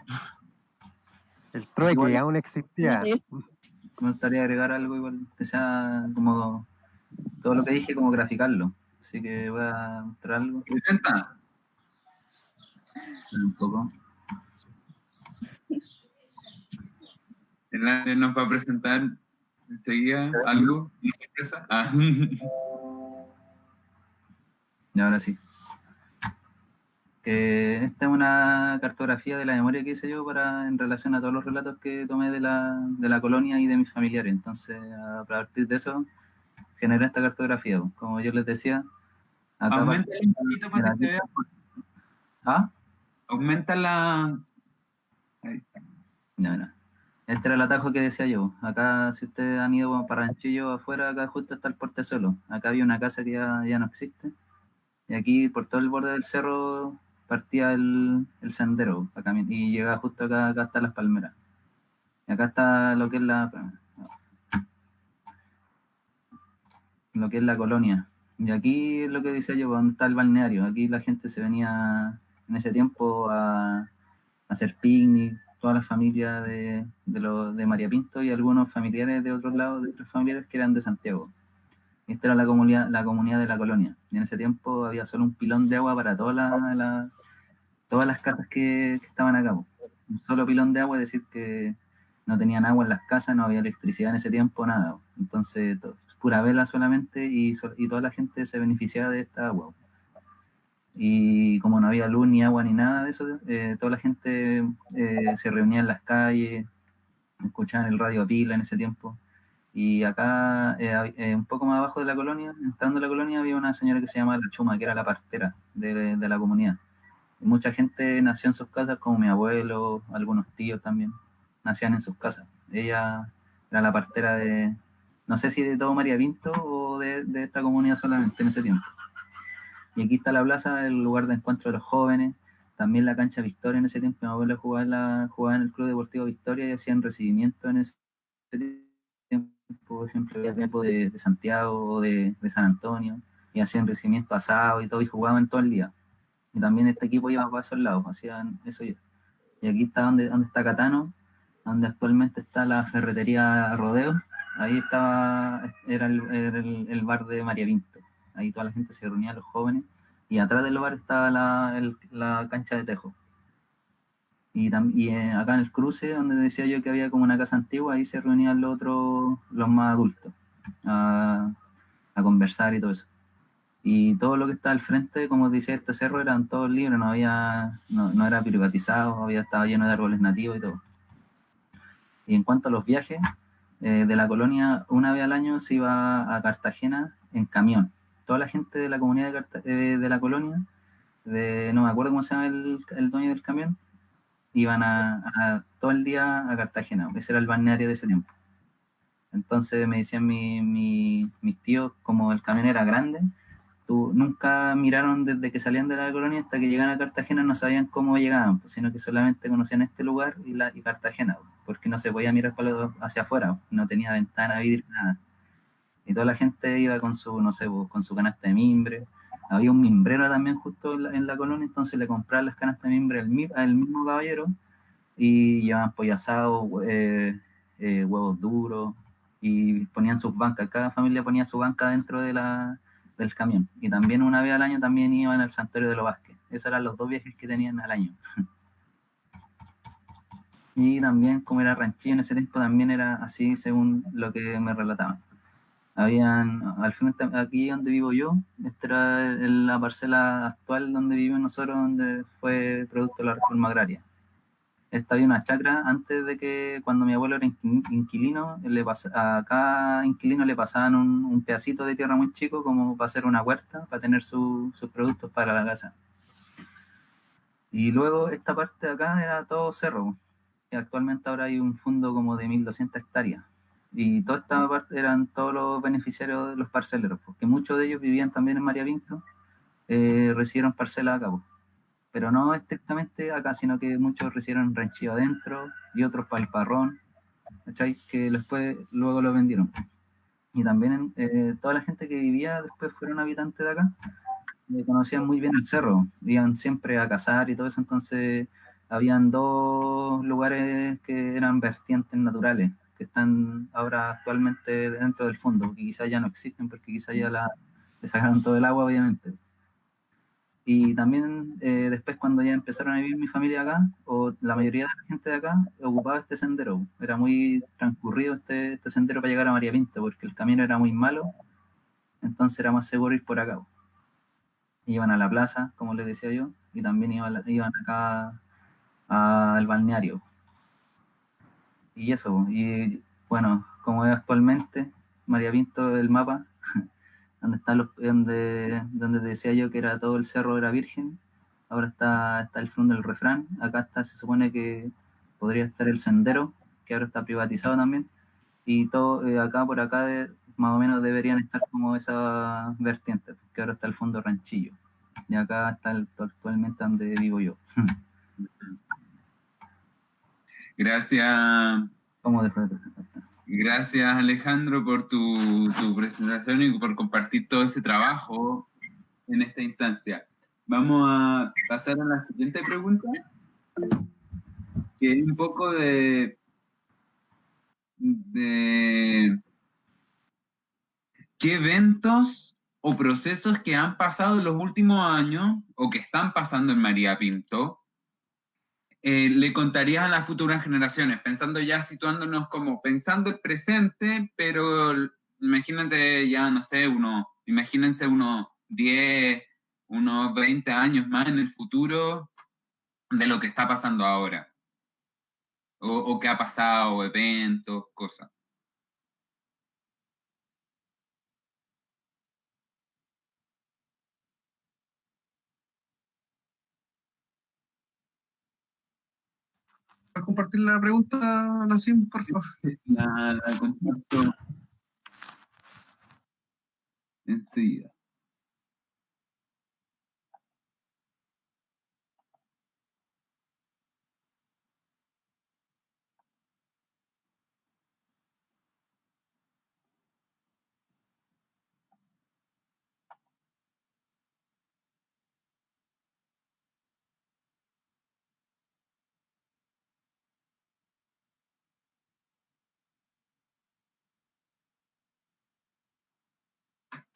El trueque Igual, aún existía. Me gustaría agregar algo igual, que sea como todo lo que dije, como graficarlo. Así que voy a mostrar algo. Presenta. Un poco. El Andrés nos va a presentar enseguida algo, una sorpresa. Ah. Y ahora sí. Esta es una cartografía de la memoria que hice yo en relación a todos los relatos que tomé de la colonia y de mis familiares. Entonces, a partir de eso, generé esta cartografía. Como yo les decía, acá Aumenta un poquito para que se vea. ¿Ah? Aumenta la... Ahí está. No. Este era el atajo que decía yo. Acá, si ustedes han ido para Ranchillo afuera, acá justo está el Portezuelo. Acá había una casa que ya no existe. Y aquí, por todo el borde del cerro, partía el sendero y llegaba justo acá hasta las palmeras. Y acá está lo que es la colonia. Y aquí es lo que decía yo, donde está el balneario. Aquí la gente se venía en ese tiempo a hacer picnic, todas las familias de María Pinto y algunos familiares de otros lados, de otros familiares que eran de Santiago. Esta era la comunidad de la colonia. Y en ese tiempo había solo un pilón de agua para todas las casas que estaban acá. Un solo pilón de agua, es decir que no tenían agua en las casas, no había electricidad en ese tiempo, nada. Entonces, pura vela solamente y toda la gente se beneficiaba de esta agua. Y como no había luz ni agua ni nada de eso, toda la gente se reunía en las calles, escuchaban el radio a pila en ese tiempo. Y acá, un poco más abajo de la colonia, entrando a la colonia, había una señora que se llamaba La Chuma, que era la partera de la comunidad. Y mucha gente nació en sus casas, como mi abuelo, algunos tíos también, nacían en sus casas. Ella era la partera no sé si de todo María Pinto o de esta comunidad solamente en ese tiempo. Y aquí está la plaza, el lugar de encuentro de los jóvenes, también la cancha Victoria en ese tiempo. Mi abuelo jugaba en el Club Deportivo Victoria y hacían recibimiento en ese tiempo, por ejemplo, el tiempo de Santiago o de San Antonio, y hacían recibimiento asado y todo, y jugaban todo el día. Y también este equipo iba para esos lados, hacían eso ya. Y aquí está donde está Catano, donde actualmente está la ferretería Rodeo. Ahí era el bar de María Pinto. Ahí toda la gente se reunía, los jóvenes. Y atrás del bar estaba la cancha de tejo. Y acá en el cruce, donde decía yo que había como una casa antigua, ahí se reunían los más adultos, a conversar y todo eso. Y todo lo que está al frente, como decía, este cerro eran todos libres, no era privatizado, estaba lleno de árboles nativos y todo. Y en cuanto a los viajes, de la colonia, una vez al año se iba a Cartagena en camión. Toda la gente de la comunidad de la colonia, no me acuerdo cómo se llama el dueño del camión, iban todo el día a Cartagena. Ese era el balneario de ese tiempo. Entonces me decían mis tíos, como el camión era grande, nunca miraron desde que salían de la colonia hasta que llegaban a Cartagena, no sabían cómo llegaban, pues, sino que solamente conocían este lugar y Cartagena, porque no se podía mirar hacia afuera, no tenía ventana, vidrio, nada. Y toda la gente iba con su canasta de mimbre. Había un mimbrero también justo en la colonia, entonces le compraban las canastas de mimbre al mismo caballero y llevaban pollo asado, huevos duros, y ponían sus bancas. Cada familia ponía su banca dentro del camión. Y también una vez al año también iban al santuario de los Vázquez. Esos eran los 2 viajes que tenían al año. Y también, como era ranchillo en ese tiempo, también era así según lo que me relataban. Al frente, aquí donde vivo yo, esta era la parcela actual donde vivimos nosotros, donde fue producto de la reforma agraria. Esta había una chacra antes de que, cuando mi abuelo era inquilino, a cada inquilino le pasaban un pedacito de tierra muy chico como para hacer una huerta, para tener sus productos para la casa. Y luego esta parte de acá era todo cerro, y actualmente ahora hay un fondo como de 1.200 hectáreas. Y toda esta parte eran todos los beneficiarios de los parceleros, porque muchos de ellos vivían también en María Pinto, recibieron parcelas acá, pero no estrictamente acá, sino que muchos recibieron ranchillo adentro y otros para el parrón, ¿cachai? Que luego lo vendieron. Y también toda la gente que vivía después fueron habitantes de acá, conocían muy bien el cerro, iban siempre a cazar y todo eso, entonces habían 2 lugares que eran vertientes naturales, que están ahora actualmente dentro del fondo, que quizás ya no existen porque quizás ya le sacaron todo el agua, obviamente. Y también después, cuando cuando ya empezaron a vivir mi familia acá, o la mayoría de la gente de acá, ocupaba este sendero. Era muy transcurrido este sendero para llegar a María Pinto, porque el camino era muy malo, entonces era más seguro ir por acá. Iban a la plaza, como les decía yo, y también iban acá al balneario. Y eso, y bueno, como es actualmente, María Pinto, el mapa, donde están donde decía yo que era todo el cerro era virgen, ahora está el fondo del refrán, acá está, se supone que podría estar el sendero, que ahora está privatizado también, y todo acá por acá más o menos deberían estar como esas vertientes, que ahora está el fondo ranchillo, y acá está actualmente donde vivo yo. Gracias. ¿Cómo dejo de presentar? Gracias, Alejandro, por tu presentación y por compartir todo ese trabajo en esta instancia. Vamos a pasar a la siguiente pregunta, que es un poco de qué eventos o procesos que han pasado en los últimos años o que están pasando en María Pinto le contarías a las futuras generaciones, pensando ya, situándonos como pensando el presente, pero imagínate ya, no sé, imagínense unos 10, unos 20 años más en el futuro de lo que está pasando ahora, o qué ha pasado, eventos, cosas. ¿Puedes compartir la pregunta, Nassim, por favor? La comparto enseguida.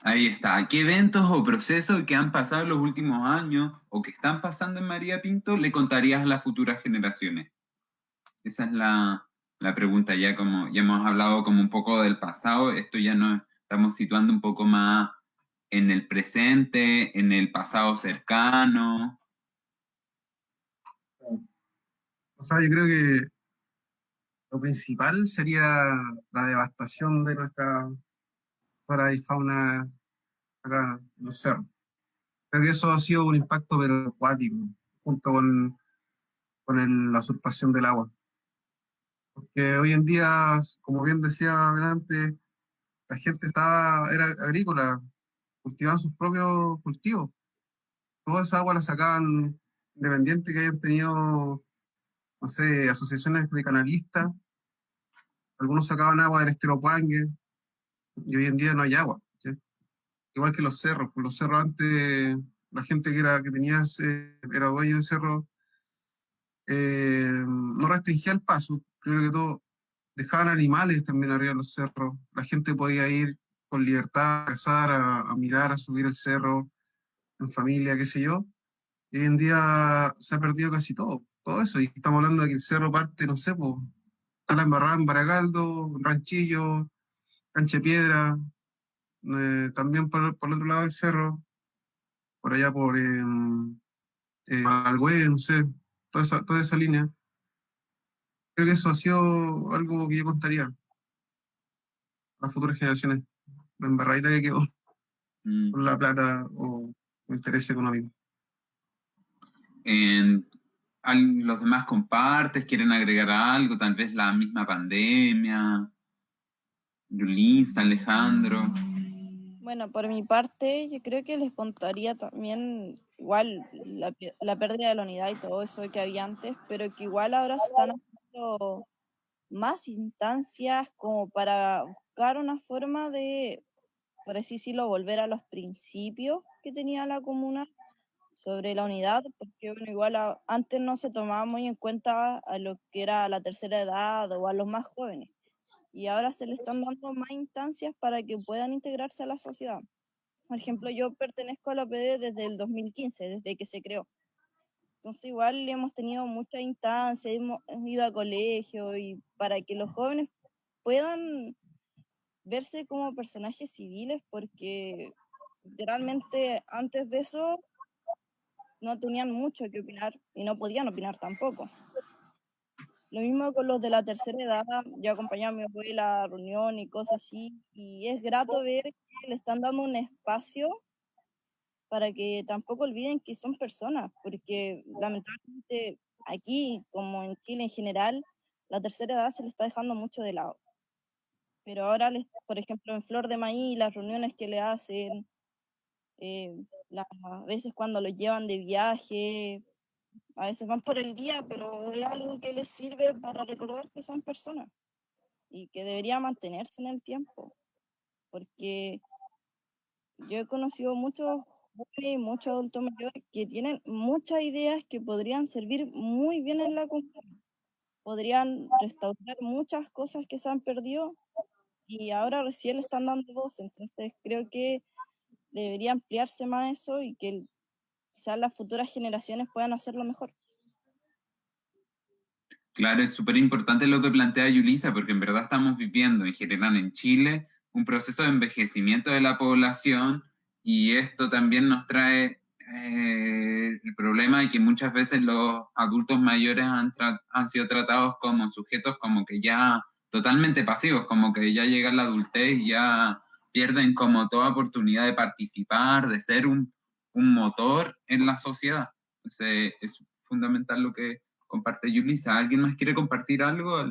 Ahí está. ¿Qué eventos o procesos que han pasado en los últimos años o que están pasando en María Pinto le contarías a las futuras generaciones? Esa es la pregunta. Ya como ya hemos hablado como un poco del pasado, esto ya nos estamos situando un poco más en el presente, en el pasado cercano. O sea, yo creo que lo principal sería la devastación de nuestra flora y fauna acá en los cerros. Creo que eso ha sido un impacto pero acuático, junto la usurpación del agua. Porque hoy en día, como bien decía adelante, la gente era agrícola, cultivaban sus propios cultivos. Toda esa agua la sacaban independiente que hayan tenido, no sé, asociaciones de canalistas. Algunos sacaban agua del estero Puangue y hoy en día no hay agua. ¿Sí? Igual que los cerros. Pues los cerros antes, la gente que tenía era dueño de cerro, no restringía el paso. Primero que todo, dejaban animales también arriba de los cerros. La gente podía ir con libertad a cazar, a mirar, a subir el cerro en familia, qué sé yo. Y hoy en día se ha perdido casi todo eso. Y estamos hablando de que el cerro parte, no sé, pues, está la embarrada en Baracaldo, Ranchillo, Cancha de Piedra, también por el otro lado del cerro, por allá por Algüe, no sé, toda esa línea. Creo que eso ha sido algo que yo contaría a las futuras generaciones. La embarradita que quedó Mm. por la plata o interés económico. ¿Los demás compartes? ¿Quieren agregar algo? Tal vez la misma pandemia. Yulisa, Alejandro. Bueno, por mi parte, yo creo que les contaría también igual la pérdida de la unidad y todo eso que había antes, pero que igual ahora se están haciendo más instancias como para buscar una forma de, por así decirlo, volver a los principios que tenía la comuna sobre la unidad, porque bueno, igual antes no se tomaba muy en cuenta a lo que era la tercera edad o a los más jóvenes, y ahora se le están dando más instancias para que puedan integrarse a la sociedad. Por ejemplo, yo pertenezco a la OPD desde el 2015, desde que se creó. Entonces igual hemos tenido muchas instancias, hemos ido a colegio y para que los jóvenes puedan verse como personajes civiles, porque literalmente antes de eso no tenían mucho que opinar y no podían opinar tampoco. Lo mismo con los de la tercera edad, yo acompañaba a mi abuela a reunión y cosas así, y es grato ver que le están dando un espacio para que tampoco olviden que son personas, porque lamentablemente aquí, como en Chile en general, la tercera edad se le está dejando mucho de lado. Pero ahora, por ejemplo, en Flor de Maíz, las reuniones que le hacen, las veces cuando los llevan de viaje, a veces van por el día, pero es algo que les sirve para recordar que son personas y que debería mantenerse en el tiempo, porque yo he conocido muchos jóvenes y muchos adultos mayores que tienen muchas ideas que podrían servir muy bien en la comunidad, podrían restaurar muchas cosas que se han perdido y ahora recién le están dando voz, entonces creo que debería ampliarse más eso y que quizás las futuras generaciones puedan hacerlo mejor. Claro, es súper importante lo que plantea Yulisa, porque en verdad estamos viviendo en general en Chile un proceso de envejecimiento de la población y esto también nos trae el problema de que muchas veces los adultos mayores han sido tratados como sujetos como que ya totalmente pasivos, como que ya llega la adultez y ya pierden como toda oportunidad de participar, de ser un motor en la sociedad. Entonces es fundamental lo que comparte Yulisa. ¿Alguien más quiere compartir algo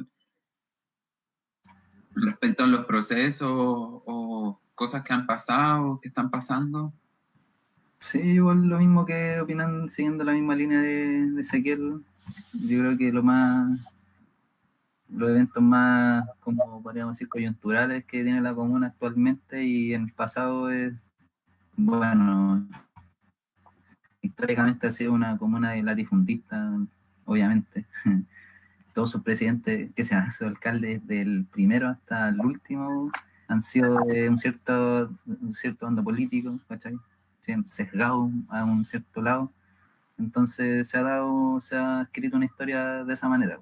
respecto a los procesos o cosas que han pasado, que están pasando? Sí, igual lo mismo que opinan, siguiendo la misma línea de Ezequiel. Yo creo que los eventos más, como podríamos decir, coyunturales que tiene la comuna actualmente y en el pasado es, bueno, históricamente ha sido una comuna de latifundista, obviamente. Todos sus presidentes, que sean sus alcaldes, del primero hasta el último, han sido de un cierto bando político, ¿cachai? Sesgado a un cierto lado. Entonces se ha escrito una historia de esa manera,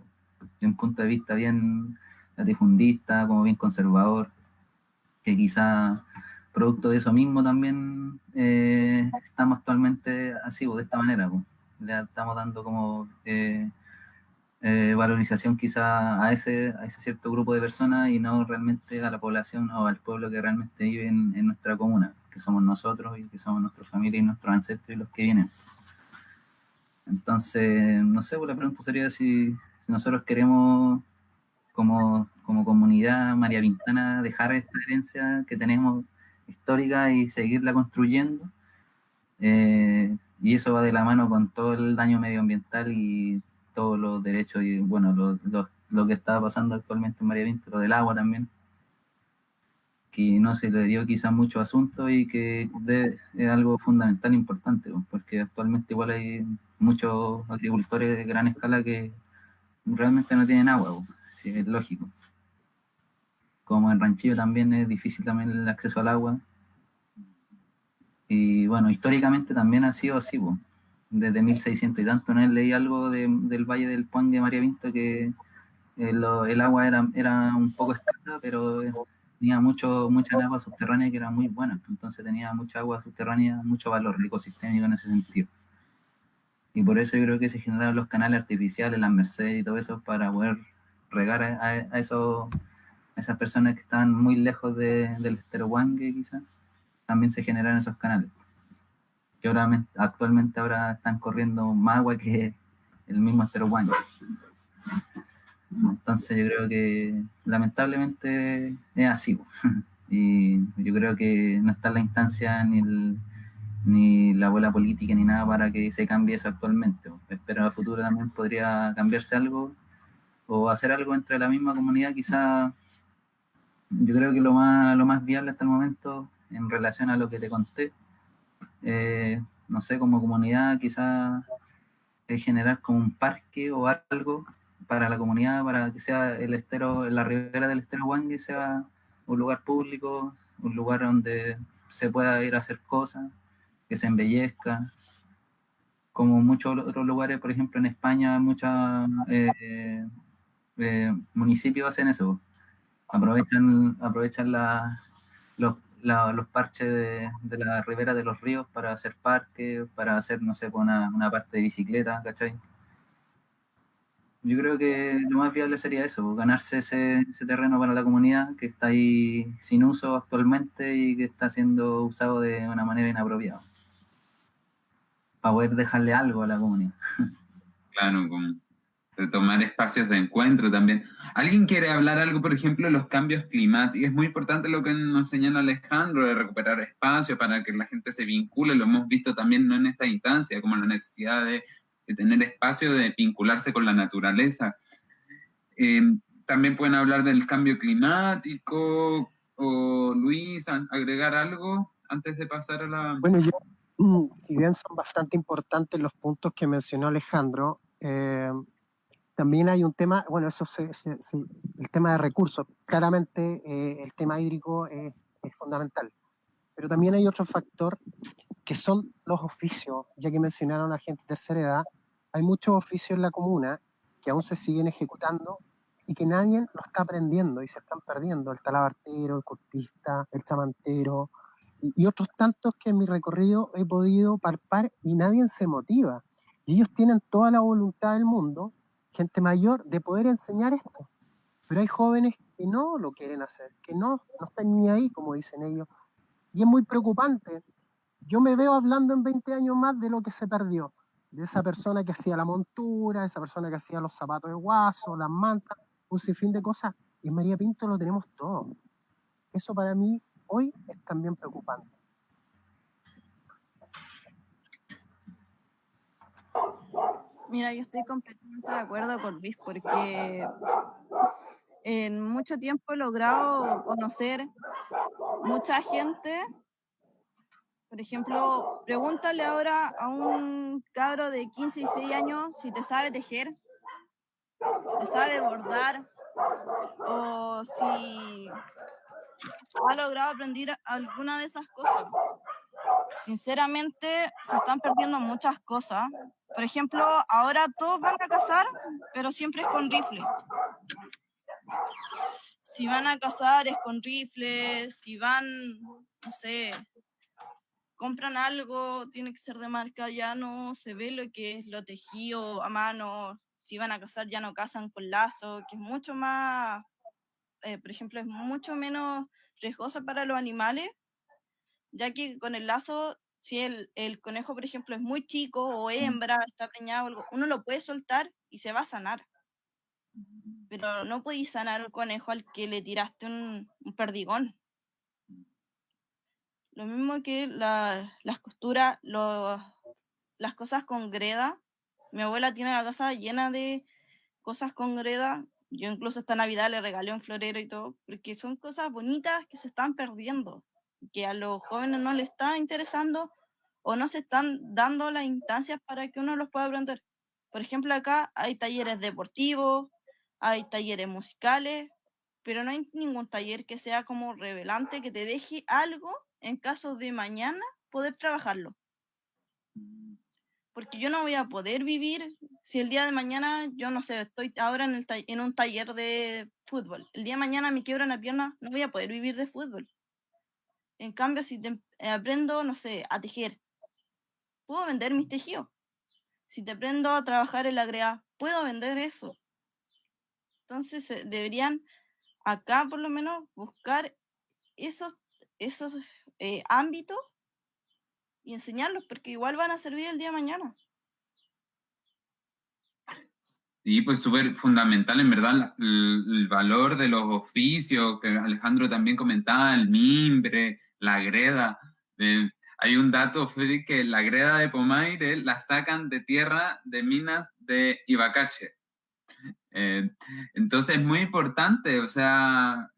de un punto de vista bien latifundista, como bien conservador, que quizá producto de eso mismo también estamos actualmente así, de esta manera. Le estamos dando como valorización quizá a ese cierto grupo de personas y no realmente a la población o al pueblo que realmente vive en nuestra comuna, que somos nosotros y que somos nuestras familias y nuestros ancestros y los que vienen. Entonces, no sé, pues la pregunta sería si nosotros queremos como comunidad mariavintana dejar esta herencia que tenemos histórica y seguirla construyendo. Y eso va de la mano con todo el daño medioambiental y todos los derechos y, bueno, lo que está pasando actualmente en María Pinto, lo del agua también, que no se le dio quizás mucho asunto y que es algo fundamental e importante, porque actualmente igual hay muchos agricultores de gran escala que realmente no tienen agua, sí, es lógico. Como en Ranchillo también es difícil también el acceso al agua. Y bueno, históricamente también ha sido así, desde 1600 y tanto, ¿no? Leí algo del Valle del Puang de María Pinto que el agua era un poco escasa, pero tenía mucha agua subterránea que era muy buena, entonces tenía mucha agua subterránea, mucho valor ecosistémico en ese sentido. Y por eso yo creo que se generaron los canales artificiales, las Mercedes y todo eso, para poder regar a esas personas que estaban muy lejos del estero Huangue, quizás, también se generaron esos canales. Que actualmente ahora están corriendo más agua que el mismo estero Huangue. Entonces yo creo que lamentablemente es así. Y yo creo que no está en la instancia ni la bola política ni nada para que se cambie eso actualmente. Espero en el futuro también podría cambiarse algo o hacer algo entre la misma comunidad. Quizá yo creo que lo más viable hasta el momento en relación a lo que te conté, no sé, como comunidad quizá generar como un parque o algo para la comunidad, para que sea el estero, la ribera del estero Huangue sea un lugar público, un lugar donde se pueda ir a hacer cosas, que se embellezca, como muchos otros lugares, por ejemplo en España, muchos municipios hacen eso. Aprovechan los parches de la ribera de los ríos para hacer parques, para hacer, no sé, una parte de bicicleta, ¿cachai? Yo creo que lo más viable sería eso, ganarse ese terreno para la comunidad que está ahí sin uso actualmente y que está siendo usado de una manera inapropiada, para poder dejarle algo a la comunidad. Claro, como de tomar espacios de encuentro también. ¿Alguien quiere hablar algo, por ejemplo, de los cambios climáticos? Es muy importante lo que nos señala Alejandro, de recuperar espacio para que la gente se vincule. Lo hemos visto también no en esta instancia, como la necesidad de tener espacio, de vincularse con la naturaleza. También pueden hablar del cambio climático, o Luis, agregar algo antes de pasar a la... Bueno, si bien son bastante importantes los puntos que mencionó Alejandro, también hay un tema, bueno, el tema de recursos. Claramente el tema hídrico es fundamental, pero también hay otro factor que son los oficios, ya que mencionaron a gente de tercera edad. Hay muchos oficios en la comuna que aún se siguen ejecutando y que nadie lo está aprendiendo y se están perdiendo: el talabartero, el cortista, el chamantero y otros tantos que en mi recorrido he podido palpar y nadie se motiva. Y ellos tienen toda la voluntad del mundo, gente mayor, de poder enseñar esto. Pero hay jóvenes que no lo quieren hacer, que no están ni ahí, como dicen ellos. Y es muy preocupante. Yo me veo hablando en 20 años más de lo que se perdió, de esa persona que hacía la montura, esa persona que hacía los zapatos de guaso, las mantas, un sinfín de cosas. Y en María Pinto lo tenemos todo. Eso para mí hoy es también preocupante. Mira, yo estoy completamente de acuerdo con Luis, porque en mucho tiempo he logrado conocer mucha gente. Por ejemplo, pregúntale ahora a un cabro de 15 y 16 años si te sabe tejer, si te sabe bordar, o si ha logrado aprender alguna de esas cosas. Sinceramente, se están perdiendo muchas cosas. Por ejemplo, ahora todos van a cazar, pero siempre es con rifle. Si van a cazar es con rifle, si van, no sé, compran algo, tiene que ser de marca, ya no se ve lo que es lo tejido a mano. Si van a cazar, ya no cazan con lazo, que es mucho más, por ejemplo, es mucho menos riesgoso para los animales, ya que con el lazo, si el conejo, por ejemplo, es muy chico o hembra, está preñado, algo, uno lo puede soltar y se va a sanar. Pero no podéis sanar un conejo al que le tiraste un perdigón. Lo mismo que las costuras, las cosas con greda. Mi abuela tiene la casa llena de cosas con greda. Yo incluso esta Navidad le regalé un florero y todo, porque son cosas bonitas que se están perdiendo, que a los jóvenes no les está interesando o no se están dando las instancias para que uno los pueda aprender. Por ejemplo, acá hay talleres deportivos, hay talleres musicales, pero no hay ningún taller que sea como revelante, que te deje algo en caso de mañana poder trabajarlo. Porque yo no voy a poder vivir si el día de mañana, yo no sé, estoy ahora en un taller de fútbol. El día de mañana me quiebra una pierna, no voy a poder vivir de fútbol. En cambio, si aprendo, no sé, a tejer, puedo vender mis tejidos. Si te aprendo a trabajar en la greda, puedo vender eso. Entonces deberían acá por lo menos buscar esos ámbitos y enseñarlos, porque igual van a servir el día de mañana. Sí, pues súper fundamental, en verdad, el valor de los oficios, que Alejandro también comentaba, el mimbre, la greda. Hay un dato, Freddy, que la greda de Pomaire la sacan de tierra de minas de Ibacache. Entonces es muy importante, o sea,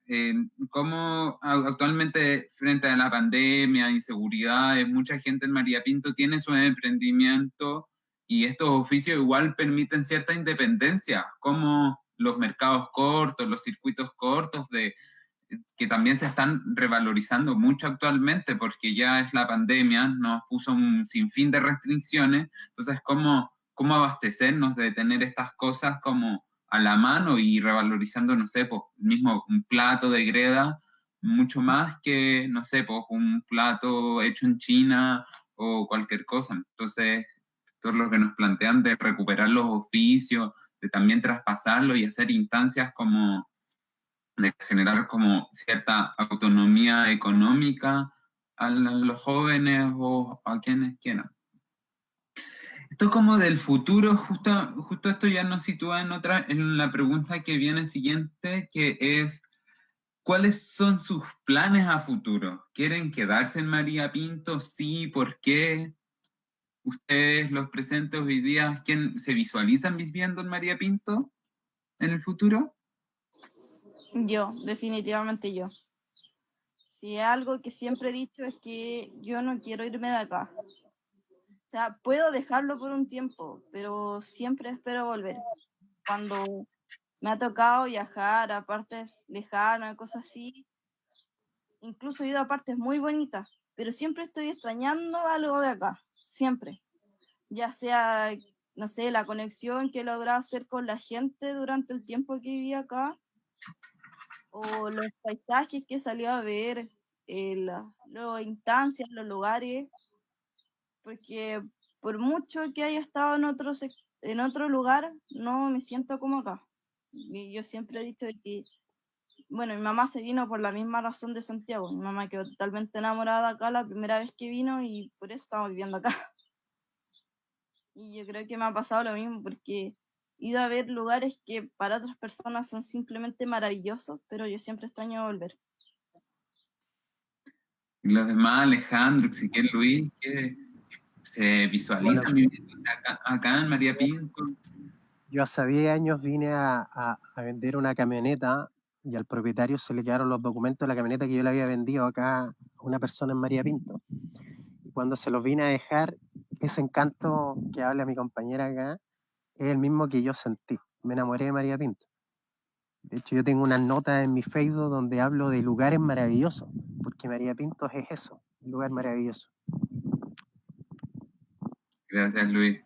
cómo actualmente frente a la pandemia, inseguridades, mucha gente en María Pinto tiene su emprendimiento y estos oficios igual permiten cierta independencia, como los mercados cortos, los circuitos cortos de que también se están revalorizando mucho actualmente, porque ya es la pandemia, nos puso un sinfín de restricciones, entonces cómo abastecernos de tener estas cosas como a la mano y revalorizando, no sé, pues mismo un plato de greda, mucho más que, no sé, pues un plato hecho en China o cualquier cosa. Entonces, todo lo que nos plantean de recuperar los oficios, de también traspasarlo y hacer instancias como de generar como cierta autonomía económica a los jóvenes o a quienes quieran. Esto como del futuro, justo esto ya nos sitúa en la pregunta que viene siguiente, que es, ¿cuáles son sus planes a futuro? ¿Quieren quedarse en María Pinto? Sí, ¿por qué? ¿Ustedes, los presentes hoy día, quién se visualizan viviendo en María Pinto en el futuro? Yo, definitivamente yo. Si algo que siempre he dicho es que yo no quiero irme de acá. O sea, puedo dejarlo por un tiempo, pero siempre espero volver. Cuando me ha tocado viajar a partes lejanas, cosas así, incluso he ido a partes muy bonitas, pero siempre estoy extrañando algo de acá, siempre. Ya sea, no sé, la conexión que he logrado hacer con la gente durante el tiempo que viví acá, o los paisajes que he salido a ver, las instancias, los lugares, porque por mucho que haya estado en otro lugar, no me siento como acá. Y yo siempre he dicho de que, bueno, mi mamá se vino por la misma razón de Santiago. Mi mamá quedó totalmente enamorada acá la primera vez que vino y por eso estamos viviendo acá. Y yo creo que me ha pasado lo mismo porque he ido a ver lugares que para otras personas son simplemente maravillosos, pero yo siempre extraño volver. Y los demás, Alejandro, Ezequiel, Luis, que se visualizan Bueno, viviendo acá en María Pinto. yo hace 10 años vine a vender una camioneta y al propietario se le quedaron los documentos de la camioneta que yo le había vendido acá a una persona en María Pinto. Y cuando se los vine a dejar, ese encanto que habla mi compañera acá es el mismo que yo sentí. Me enamoré de María Pinto. De hecho, yo tengo unas notas en mi Facebook donde hablo de lugares maravillosos, porque María Pinto es eso, un lugar maravilloso. Gracias, Luis.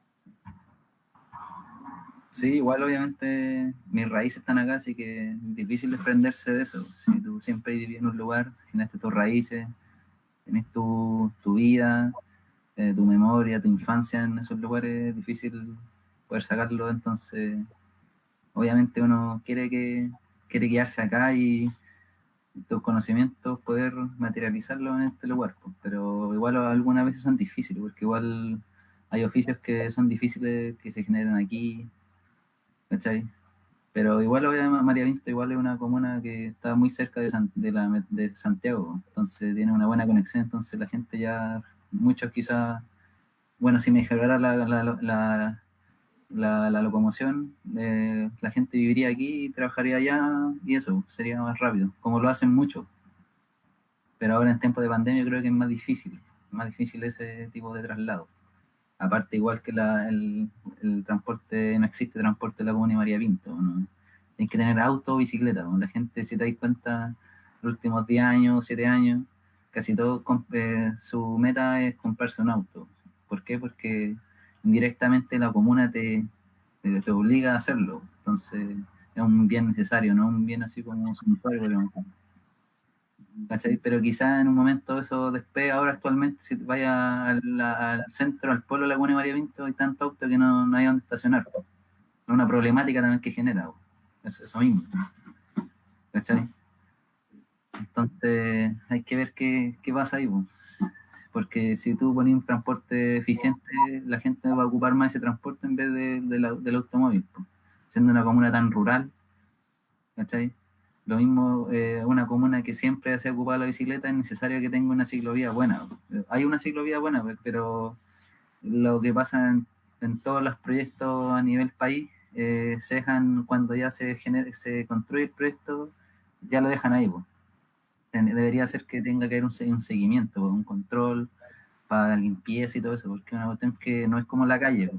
Sí, igual obviamente mis raíces están acá, así que es difícil desprenderse de eso. Si tú siempre vives en un lugar, generaste tus raíces, tienes tu vida, tu memoria, tu infancia en esos lugares, es difícil poder sacarlo, entonces obviamente uno quiere quedarse acá y tus conocimientos poder materializarlos en este lugar, pues. Pero igual algunas veces son difíciles, porque igual hay oficios que son difíciles que se generan aquí, ¿cachai? Pero igual obviamente María Pinto igual es una comuna que está muy cerca de Santiago, entonces tiene una buena conexión, entonces la gente ya, muchos quizás, bueno, si mejorara la locomoción, la gente viviría aquí y trabajaría allá y eso, sería más rápido, como lo hacen muchos. Pero ahora en tiempos de pandemia creo que es más difícil ese tipo de traslado. Aparte, igual que el transporte, no existe transporte en la comuna de María Pinto, ¿no? Tienes que tener auto o bicicleta, ¿no? La gente, si te das cuenta, los últimos 10 años, 7 años, casi todo su meta es comprarse un auto. ¿Por qué? Porque indirectamente la comuna te obliga a hacerlo. Entonces, es un bien necesario, no un bien así como suntuario, podríamos decir. ¿Cachai? Pero quizá en un momento eso después, ahora actualmente, si vaya al centro, al polo Laguna de María Pinto, hay tanto auto que no hay donde estacionar. Es una problemática también que genera, eso mismo. ¿Cachai? Entonces hay que ver qué pasa ahí, porque si tú pones un transporte eficiente, la gente va a ocupar más ese transporte en vez del automóvil, siendo una comuna tan rural, ¿cachai? Lo mismo, una comuna que siempre se ha ocupado la bicicleta, es necesario que tenga una ciclovía buena. Hay una ciclovía buena, pero lo que pasa en todos los proyectos a nivel país, se dejan, cuando ya se construye el proyecto, ya lo dejan ahí. Debería ser que tenga que haber un seguimiento, un control para la limpieza y todo eso, porque una cuestión que no es como la calle.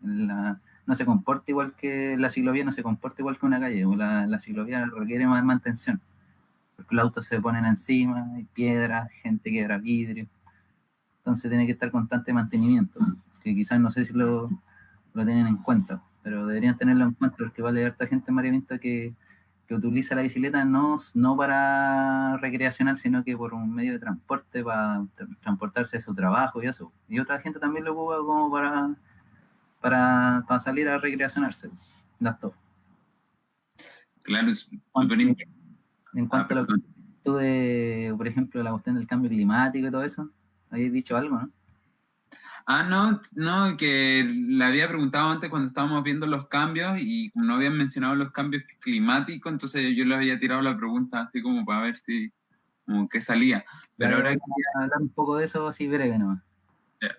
No se comporta igual que la ciclovía, no se comporta igual que una calle. La ciclovía requiere más mantención, porque los autos se ponen encima, hay piedras, gente quiebra vidrio. Entonces tiene que estar constante mantenimiento, que quizás no sé si lo tienen en cuenta, pero deberían tenerlo en cuenta porque vale harta gente en María Pinto que utiliza la bicicleta no para recreacional, sino que por un medio de transporte para transportarse a su trabajo y eso. Y otra gente también lo ocupa como para salir a recreacionarse. Las dos. Claro, es súper importante. En cuanto a lo que tú de, por ejemplo, la cuestión del cambio climático y todo eso, habéis dicho algo, ¿no? No, que le había preguntado antes cuando estábamos viendo los cambios y como no habían mencionado los cambios climáticos, entonces yo le había tirado la pregunta así como para ver si, como qué salía. Pero ahora voy a hablar un poco de eso así breve nomás. Ya.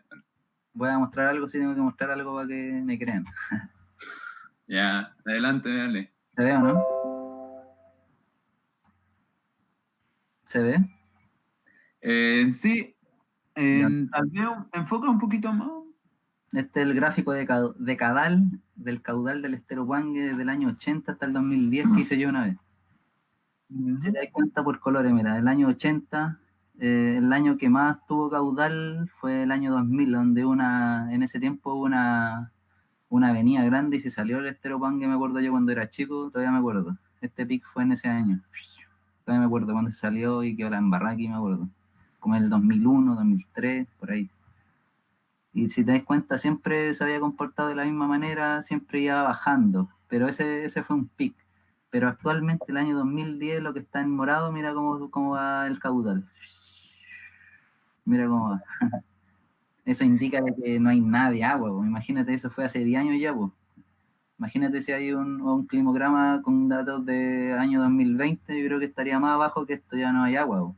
Voy a mostrar algo, si tengo que mostrar algo para que me crean. Ya, adelante, dale. ¿Se ve o no? ¿Se ve? Sí, tal vez enfoca un poquito más. Este es el gráfico del caudal del estero Puangue desde el año 80 hasta el 2010 que hice yo una vez. Si te das cuenta por colores, mira, el año 80, el año que más tuvo caudal fue el año 2000, donde en ese tiempo hubo una avenida grande y se salió el estero Puangue, me acuerdo yo cuando era chico, todavía me acuerdo. Este pic fue en ese año. Todavía me acuerdo cuando se salió y quedó la embarrada aquí, me acuerdo. Como en el 2001, 2003, por ahí. Y si te das cuenta, siempre se había comportado de la misma manera, siempre iba bajando. Pero ese fue un pic. Pero actualmente, el año 2010, lo que está en morado, mira cómo va el caudal. Mira cómo va. Eso indica de que no hay nada de agua. Pues. Imagínate, eso fue hace 10 años ya. Pues. Imagínate si hay un climograma con datos de año 2020, yo creo que estaría más abajo que esto, ya no hay agua. Pues.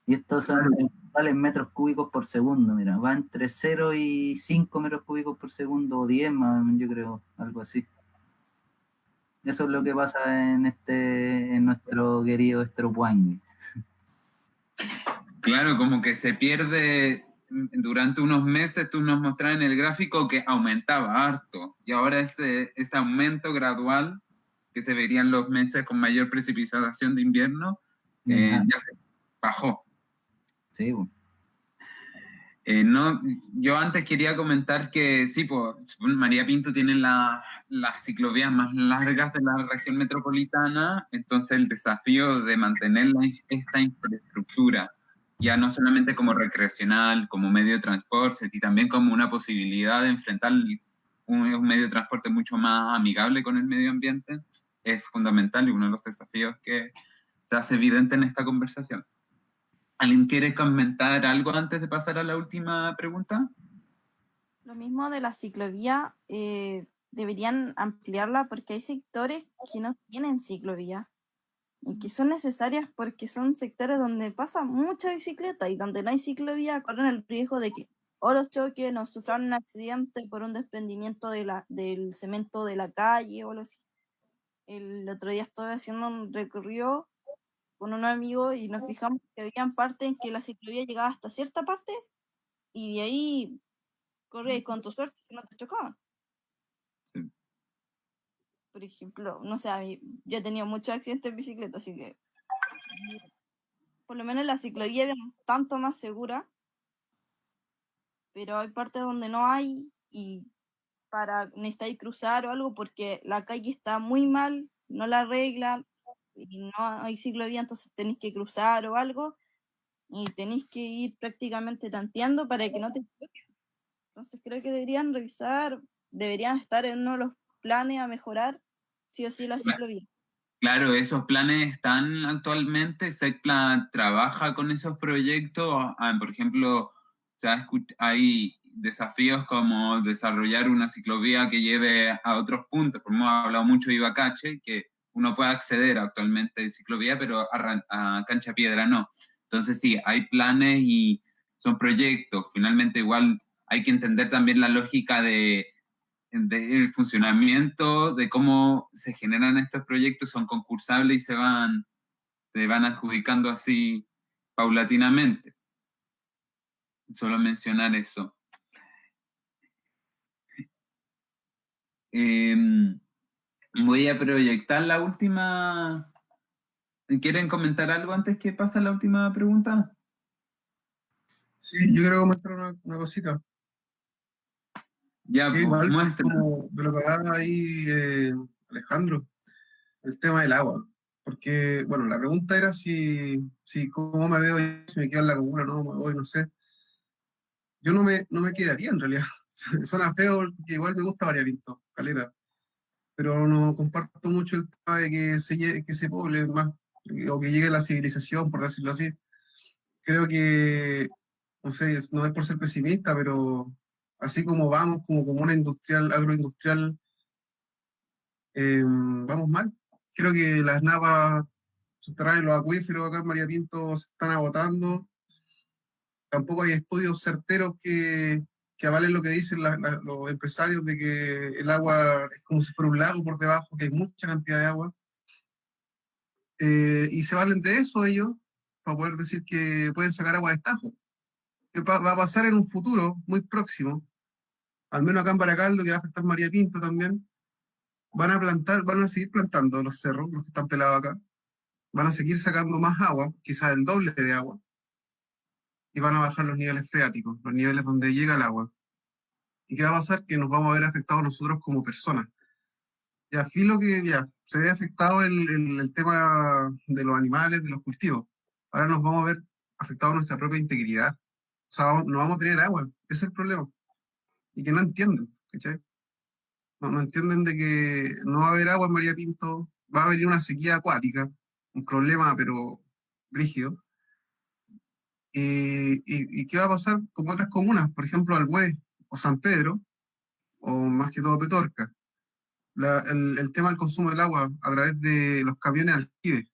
Y estos son en metros cúbicos por segundo, mira, va entre 0 y 5 metros cúbicos por segundo, o 10 más, yo creo, algo así. Eso es lo que pasa en nuestro querido estero Puangue. Claro, como que se pierde durante unos meses, tú nos mostrabas en el gráfico que aumentaba harto, y ahora ese aumento gradual que se vería en los meses con mayor precipitación de invierno, ya se bajó. Sí, pues. No, yo antes quería comentar que sí, pues María Pinto tiene las ciclovías más largas de la región metropolitana, entonces el desafío de mantener esta infraestructura, ya no solamente como recreacional, como medio de transporte, y también como una posibilidad de enfrentar un medio de transporte mucho más amigable con el medio ambiente, es fundamental y uno de los desafíos que se hace evidente en esta conversación. ¿Alguien quiere comentar algo antes de pasar a la última pregunta? Lo mismo de la ciclovía, deberían ampliarla porque hay sectores que no tienen ciclovía y que son necesarias porque son sectores donde pasa mucha bicicleta y donde no hay ciclovía corren el riesgo de que o los choquen o sufran un accidente por un desprendimiento del cemento de la calle o algo así. El otro día estuve haciendo un recorrido con un amigo y nos fijamos que había partes en que la ciclovía llegaba hasta cierta parte y de ahí corre con tu suerte si no te chocaban. Sí. Por ejemplo, no sé, yo he tenido muchos accidentes en bicicleta, así que por lo menos la ciclovía es tanto más segura, pero hay partes donde no hay y necesitáis cruzar o algo porque la calle está muy mal, no la arreglan y no hay ciclovía, entonces tenéis que cruzar o algo y tenéis que ir prácticamente tanteando para que no te choques. Entonces creo que deberían estar en uno de los planes a mejorar sí o sí la ciclovía. Claro, esos planes están actualmente, SECPLA trabaja con esos proyectos, por ejemplo, hay desafíos como desarrollar una ciclovía que lleve a otros puntos, como hemos hablado mucho de Ibacache, que uno puede acceder actualmente de ciclovía, pero a Cancha Piedra no. Entonces sí, hay planes y son proyectos, finalmente igual hay que entender también la lógica del funcionamiento, de cómo se generan estos proyectos, son concursables y se van adjudicando así paulatinamente. Solo mencionar eso. Voy a proyectar la última ¿Quieren comentar algo antes que pase la última pregunta? Sí, yo quiero comentar una cosita. Ya, Que pues, igual, muestra. como de lo que hablaba ahí Alejandro, el tema del agua. Porque, bueno, la pregunta era si cómo me veo, yo, si me quedo en la comuna, no, me voy, no sé. Yo no me quedaría en realidad. Suena feo, porque igual me gusta Variapinto, caleta. Pero no comparto mucho el tema de que se poble más, o que llegue la civilización, por decirlo así. Creo que, no sé, no es por ser pesimista, pero así como vamos, como comuna industrial, agroindustrial, vamos mal. Creo que las napas subterráneas, los acuíferos acá en María Pinto se están agotando. Tampoco hay estudios certeros que avalen lo que dicen los empresarios de que el agua es como si fuera un lago por debajo, que hay mucha cantidad de agua. Y se valen de eso ellos para poder decir que pueden sacar agua de estajo. ¿Qué va a pasar en un futuro muy próximo? Al menos acá en Baracaldo, que va a afectar María Pinto también. Van a seguir plantando los cerros, los que están pelados acá. Van a seguir sacando más agua, quizás el doble de agua, y van a bajar los niveles freáticos, los niveles donde llega el agua. ¿Y qué va a pasar? Que nos vamos a ver afectados nosotros como personas. Ya, filo que ya se ve afectado el tema de los animales, de los cultivos. Ahora nos vamos a ver afectados nuestra propia integridad. O sea, no vamos a tener agua. Ese es el problema. Y que no entienden, ¿cachai? No entienden de que no va a haber agua en María Pinto, va a venir una sequía acuática, un problema, pero brígido. ¿Y qué va a pasar con otras comunas? Por ejemplo, Alhué o San Pedro, o más que todo Petorca. El tema del consumo del agua a través de los camiones aljibe.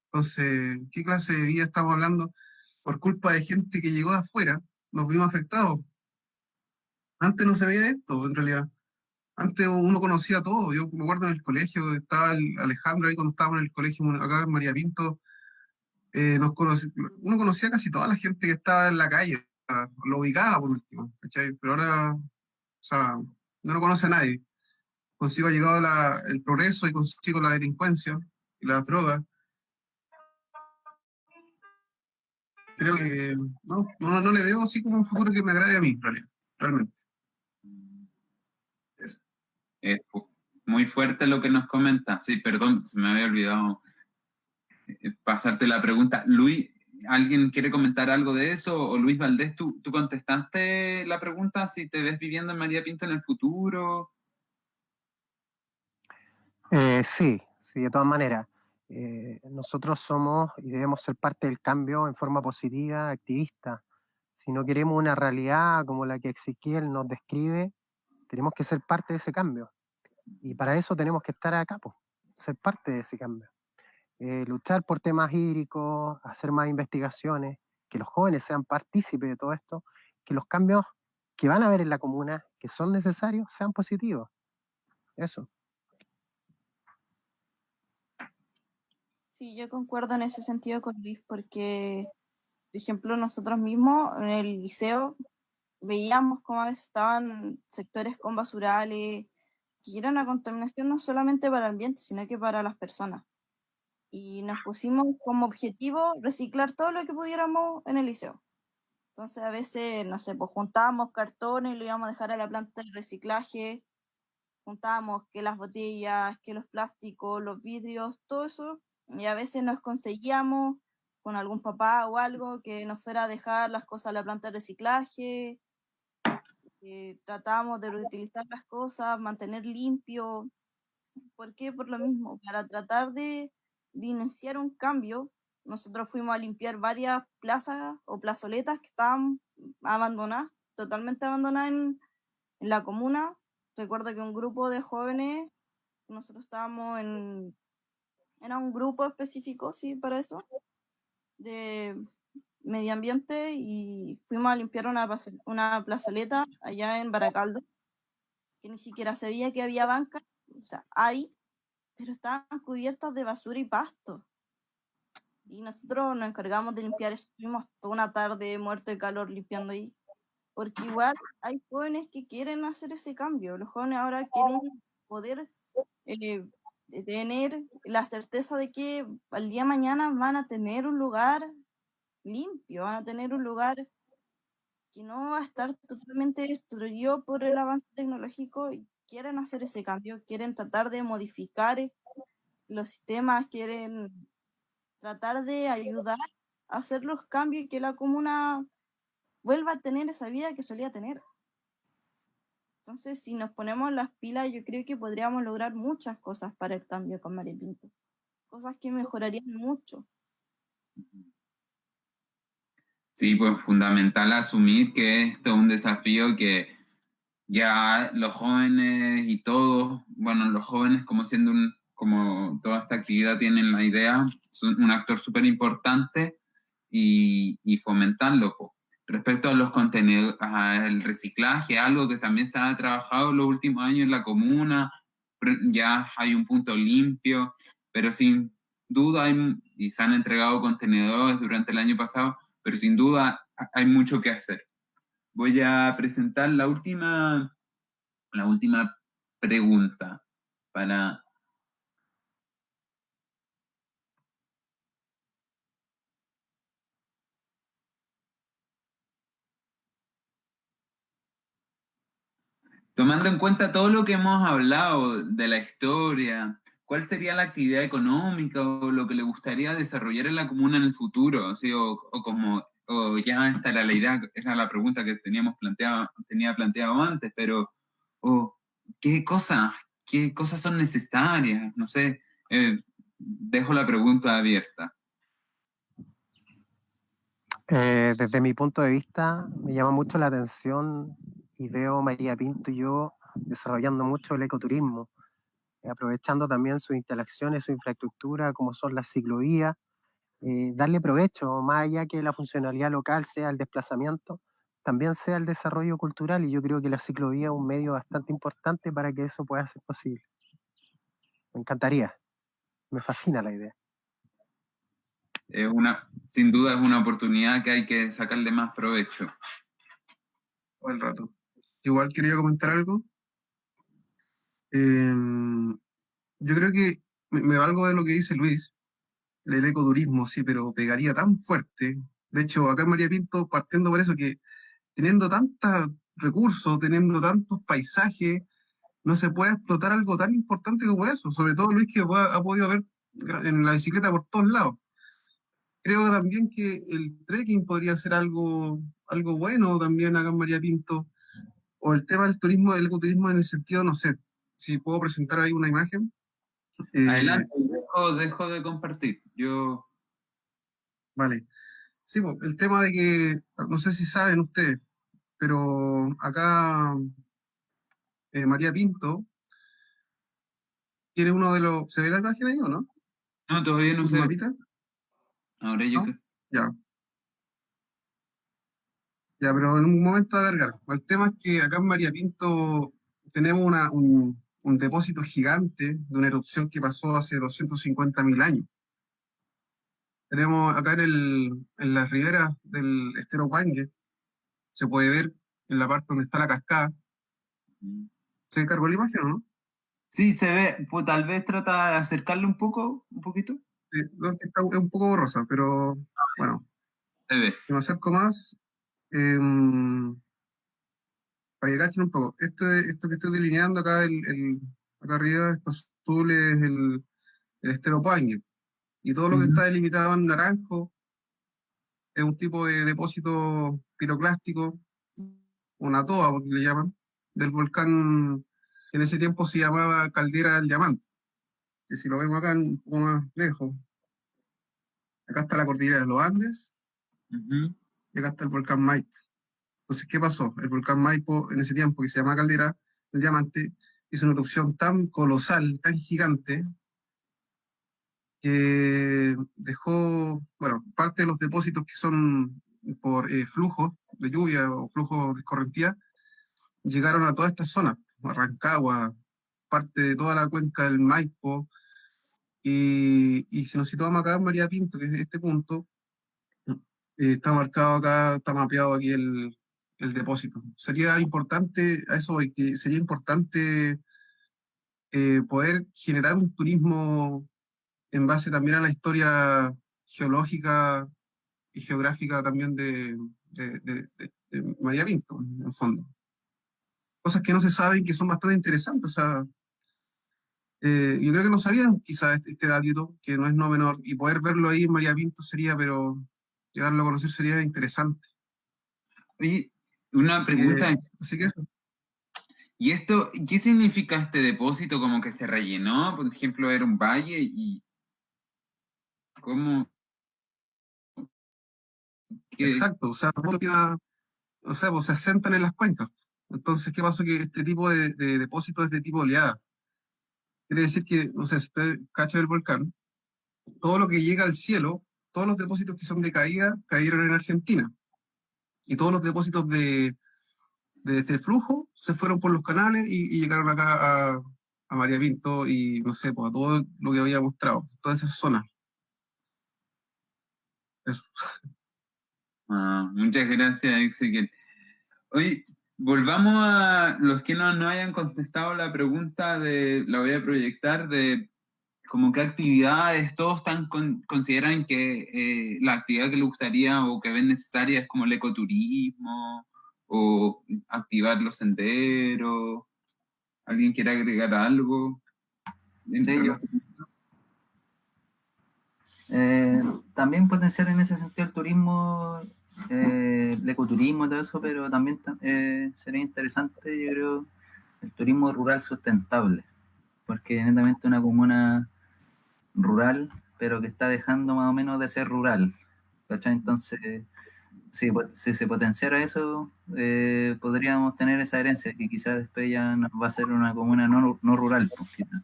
Entonces, ¿qué clase de vida estamos hablando? Por culpa de gente que llegó de afuera, nos vimos afectados. Antes no se veía esto, en realidad. Antes uno conocía todo. Yo me acuerdo en el colegio, estaba el Alejandro ahí cuando estábamos en el colegio acá en María Pinto. Uno conocía casi toda la gente que estaba en la calle, lo ubicaba por último, ¿cachai? Pero ahora, o sea, no lo conoce a nadie. Consigo ha llegado el progreso y consigo la delincuencia y las drogas. Creo que no le veo así como un futuro que me agrade a mí, en realidad, realmente. Eso. Es muy fuerte lo que nos comenta. Sí, perdón, se me había olvidado pasarte la pregunta. Luis, ¿alguien quiere comentar algo de eso? O Luis Valdés, ¿tú contestaste la pregunta si te ves viviendo en María Pinto en el futuro? Sí, de todas maneras. Nosotros somos y debemos ser parte del cambio en forma positiva, activista. Si no queremos una realidad como la que Ezequiel nos describe, tenemos que ser parte de ese cambio. Y para eso tenemos que estar acá, pues, ser parte de ese cambio. Luchar por temas hídricos, hacer más investigaciones, que los jóvenes sean partícipes de todo esto, que los cambios que van a haber en la comuna, que son necesarios, sean positivos. Eso. Sí, yo concuerdo en ese sentido con Luis, porque, por ejemplo, nosotros mismos en el liceo veíamos cómo a veces estaban sectores con basurales, que era una contaminación no solamente para el ambiente, sino que para las personas. Y nos pusimos como objetivo reciclar todo lo que pudiéramos en el liceo. Entonces a veces, no sé, pues juntábamos cartones y lo íbamos a dejar a la planta de reciclaje, juntábamos que las botellas, que los plásticos, los vidrios, todo eso, y a veces nos conseguíamos con algún papá o algo que nos fuera a dejar las cosas a la planta de reciclaje, tratábamos de reutilizar las cosas, mantener limpio. ¿Por qué? Por lo mismo, para tratar de iniciar un cambio. Nosotros fuimos a limpiar varias plazas o plazoletas que estaban abandonadas, totalmente abandonadas en la comuna. Recuerdo que un grupo de jóvenes, nosotros estábamos era un grupo específico, sí, para eso, de medio ambiente, y fuimos a limpiar una plazoleta allá en Baracaldo, que ni siquiera se veía que había banca, o sea, hay, pero estaban cubiertas de basura y pasto. Y nosotros nos encargamos de limpiar eso. Estuvimos toda una tarde muerto de calor limpiando ahí. Porque igual hay jóvenes que quieren hacer ese cambio. Los jóvenes ahora quieren poder eh, de tener la certeza de que al día de mañana van a tener un lugar limpio, van a tener un lugar que no va a estar totalmente destruido por el avance tecnológico, y quieren hacer ese cambio, quieren tratar de modificar los sistemas, quieren tratar de ayudar a hacer los cambios y que la comuna vuelva a tener esa vida que solía tener. Entonces, si nos ponemos las pilas, yo creo que podríamos lograr muchas cosas para el cambio con María Pinto. Cosas que mejorarían mucho. Sí, pues fundamental asumir que esto es un desafío que ya los jóvenes y todos, bueno, los jóvenes como siendo como toda esta actividad tienen la idea, son un actor súper importante y fomentarlo. Po. Respecto a los contenidos, al reciclaje, algo que también se ha trabajado en los últimos años en la comuna, ya hay un punto limpio, pero sin duda y se han entregado contenedores durante el año pasado, pero sin duda hay mucho que hacer. Voy a presentar la última pregunta para... Tomando en cuenta todo lo que hemos hablado de la historia, ¿cuál sería la actividad económica o lo que le gustaría desarrollar en la comuna en el futuro? ¿Sí? O ya esta era la idea, era la pregunta que tenía planteado antes, pero o, qué cosas son necesarias? No sé, dejo la pregunta abierta. Desde mi punto de vista, me llama mucho la atención y veo María Pinto y yo desarrollando mucho el ecoturismo, aprovechando también sus instalaciones, su infraestructura, como son las ciclovías, darle provecho, más allá que la funcionalidad local sea el desplazamiento, también sea el desarrollo cultural, y yo creo que la ciclovía es un medio bastante importante para que eso pueda ser posible. Me encantaría, me fascina la idea. Sin duda es una oportunidad que hay que sacarle más provecho. Todo el rato. Igual quería comentar algo. Yo creo que me valgo de lo que dice Luis, el ecoturismo, sí, pero pegaría tan fuerte. De hecho, acá en María Pinto, partiendo por eso, que teniendo tantos recursos, teniendo tantos paisajes, no se puede explotar algo tan importante como eso. Sobre todo Luis, que ha podido ver en la bicicleta por todos lados. Creo también que el trekking podría ser algo bueno también acá en María Pinto. O el tema del turismo, del ecoturismo en el sentido, no sé, si puedo presentar ahí una imagen. Adelante, dejo de compartir. Vale. Sí, pues, el tema de que, no sé si saben ustedes, pero acá María Pinto tiene uno de los... ¿Se ve la imagen ahí o no? No, todavía no ¿Un sé. mapita? Ahora yo ¿No? creo. Ya. Ya, pero en un momento a cargar. El tema es que acá en María Pinto tenemos un depósito gigante de una erupción que pasó hace 250.000 años. Tenemos acá en las riberas del estero Huangue, se puede ver en la parte donde está la cascada. ¿Se cargó la imagen o no? Sí, se ve. Pues, tal vez trata de acercarle un poquito. Sí, no, es un poco borrosa, pero bueno, Se ve. si me acerco más, para que cachen un poco. Esto que estoy delineando acá, acá arriba, esto azul es el estero Puangue. Y todo lo que está delimitado en naranjo es un tipo de depósito piroclástico, una toba, porque le llaman, del volcán que en ese tiempo se llamaba Caldera del Diamante. Que si lo vemos acá un poco más lejos, acá está la cordillera de los Andes y acá está el volcán Maipo. Entonces, ¿qué pasó? El volcán Maipo, en ese tiempo, que se llama Caldera del Diamante, hizo una erupción tan colosal, tan gigante, que dejó, bueno, parte de los depósitos que son por flujos de lluvia o flujos de escorrentía, llegaron a toda esta zona, Rancagua, parte de toda la cuenca del Maipo, y si nos situamos acá en María Pinto, que es este punto, está marcado acá, está mapeado aquí el depósito. Sería importante, a eso voy, que sería importante poder generar un turismo en base también a la historia geológica y geográfica también de María Pinto, en el fondo. Cosas que no se saben que son bastante interesantes. O sea, yo creo que no sabían quizás este datito, que no es no menor, y poder verlo ahí en María Pinto sería, pero llegarlo a conocer sería interesante. Oye, una Así pregunta. así que eso. ¿Y esto, qué significa este depósito? ¿Como que se rellenó? Por ejemplo, era un valle y ¿cómo? ¿Qué? Exacto, o sea, o sea, pues se asentan en las cuencas. Entonces, ¿qué pasó? Que este tipo de depósito es de tipo oleada. Quiere decir que, no sé, si usted cacha el volcán, todo lo que llega al cielo, todos los depósitos que son de caída, cayeron en Argentina. Y todos los depósitos de flujo se fueron por los canales y llegaron acá a María Pinto y, no sé, pues a todo lo que había mostrado, todas esas zonas. Eso. Muchas gracias, Ezequiel. Oye, volvamos a los que no hayan contestado la pregunta la voy a proyectar de como qué actividades todos consideran que la actividad que les gustaría o que ven necesaria es como el ecoturismo o activar los senderos. ¿Alguien quiere agregar algo? Sí, yo. También potenciar en ese sentido el turismo, el ecoturismo y todo eso, pero también sería interesante, yo creo, el turismo rural sustentable, porque netamente una comuna rural, pero que está dejando más o menos de ser rural, ¿cachai? Entonces, si se potenciara eso, podríamos tener esa herencia, que quizás después ya nos va a ser una comuna no rural, pues, quizás.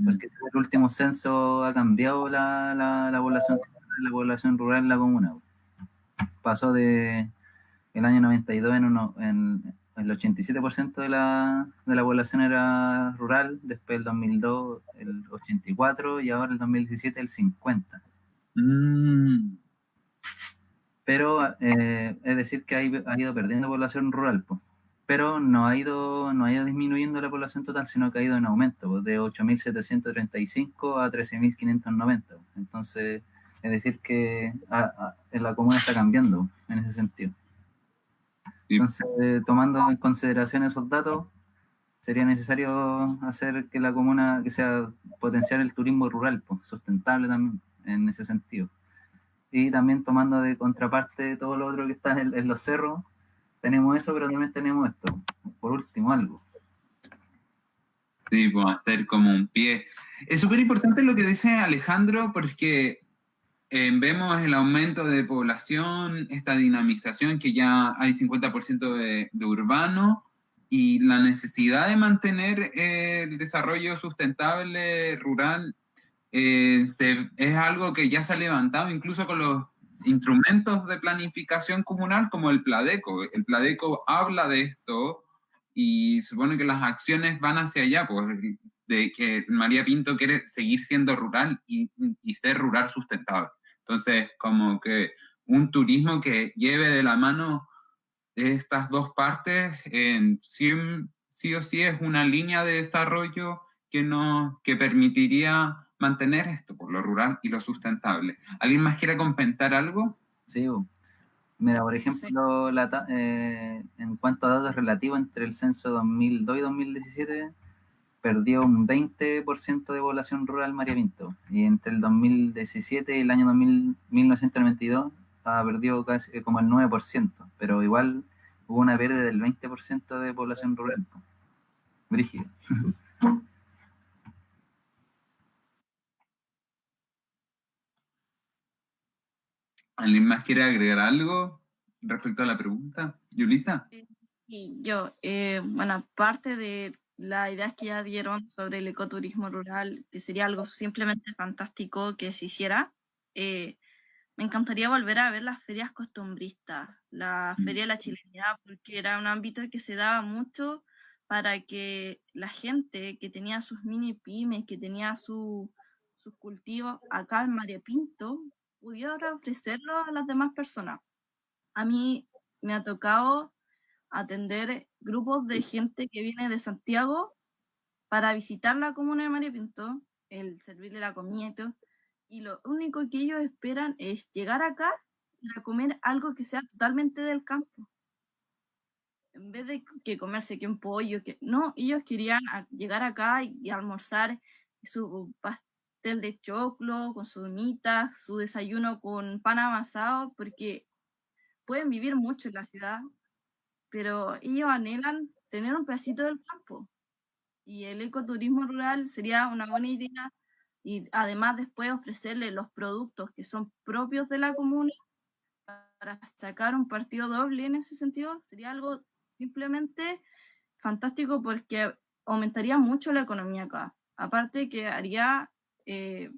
Porque el último censo ha cambiado la población rural en la comuna. Pasó de el año 92 en el 87% de la población era rural, después el 2002 el 84% y ahora el 2017 el 50%. Pero es decir que ha ido perdiendo población rural, pues. Pero no ha ido disminuyendo la población total, sino que ha ido en aumento, pues, de 8.735 a 13.590. Entonces, es decir que la comuna está cambiando en ese sentido. Entonces, tomando en consideración esos datos, sería necesario hacer que la comuna, que sea potenciar el turismo rural, pues, sustentable también en ese sentido. Y también tomando de contraparte todo lo otro que está en los cerros, tenemos eso, pero también tenemos esto. Por último, algo. Sí, pues hacer como un pie. Es súper importante lo que dice Alejandro, porque vemos el aumento de población, esta dinamización, que ya hay 50% de urbano, y la necesidad de mantener el desarrollo sustentable rural es algo que ya se ha levantado incluso con los instrumentos de planificación comunal como el Pladeco. El Pladeco habla de esto y supone que las acciones van hacia allá, pues, de que María Pinto quiere seguir siendo rural y ser rural sustentable. Entonces, como que un turismo que lleve de la mano estas dos partes, sí o sí es una línea de desarrollo que permitiría mantener esto, por lo rural y lo sustentable. ¿Alguien más quiere comentar algo? Sí, mira, por ejemplo, en cuanto a datos relativos entre el censo 2002 y 2017, perdió un 20% de población rural María Pinto. Y entre el 2017 y el año 1992 perdió casi como el 9%. Pero igual hubo una pérdida del 20% de población rural. Brígido. ¿Alguien más quiere agregar algo respecto a la pregunta? ¿Yulisa? Y yo, bueno, aparte de las ideas que ya dieron sobre el ecoturismo rural, que sería algo simplemente fantástico que se hiciera, me encantaría volver a ver las ferias costumbristas, la Feria de la Chilenidad, porque era un ámbito que se daba mucho para que la gente que tenía sus mini pymes, que tenía sus cultivos acá en María Pinto, pudiera ofrecerlo a las demás personas. A mí me ha tocado atender grupos de gente que viene de Santiago para visitar la comuna de María Pinto, el servirle la comida y todo, y lo único que ellos esperan es llegar acá a comer algo que sea totalmente del campo. En vez de que comerse que un pollo, que no, ellos querían llegar acá y almorzar su pastel de choclo con sus humitas, su desayuno con pan amasado, porque pueden vivir mucho en la ciudad, pero ellos anhelan tener un pedacito del campo. Y el ecoturismo rural sería una buena idea, y además después ofrecerle los productos que son propios de la comuna para sacar un partido doble en ese sentido, sería algo simplemente fantástico porque aumentaría mucho la economía acá. Aparte que haría que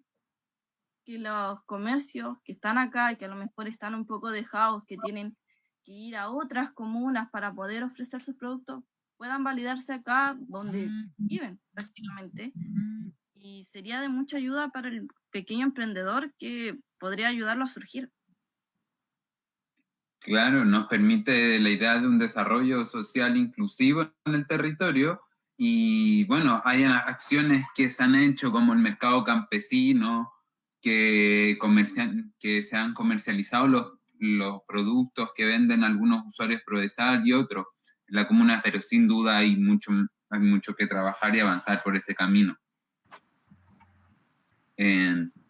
los comercios que están acá y que a lo mejor están un poco dejados, que tienen que ir a otras comunas para poder ofrecer sus productos, puedan validarse acá donde viven prácticamente. Y sería de mucha ayuda para el pequeño emprendedor que podría ayudarlo a surgir. Claro, nos permite la idea de un desarrollo social inclusivo en el territorio y bueno, hay acciones que se han hecho como el mercado campesino, que se han comercializado los productos que venden algunos usuarios Prodesal y otros en la comuna, pero sin duda hay mucho que trabajar y avanzar por ese camino.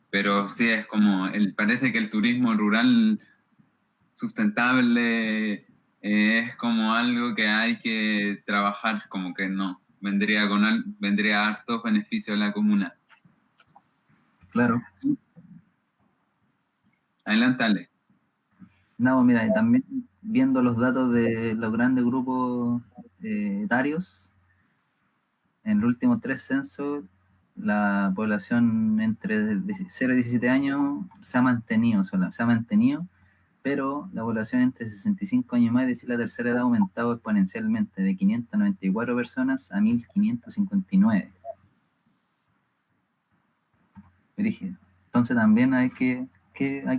Pero sí, es como, parece que el turismo rural sustentable es como algo que hay que trabajar, como que no, vendría hartos beneficios a la comuna. Claro. Adelántale. No, mira, y también viendo los datos de los grandes grupos etarios, en los últimos 3 censos, la población entre 0 y 17 años se ha mantenido, pero la población entre 65 años y más, es decir, la tercera edad, ha aumentado exponencialmente de 594 personas a 1.559. Brígido. Entonces también hay que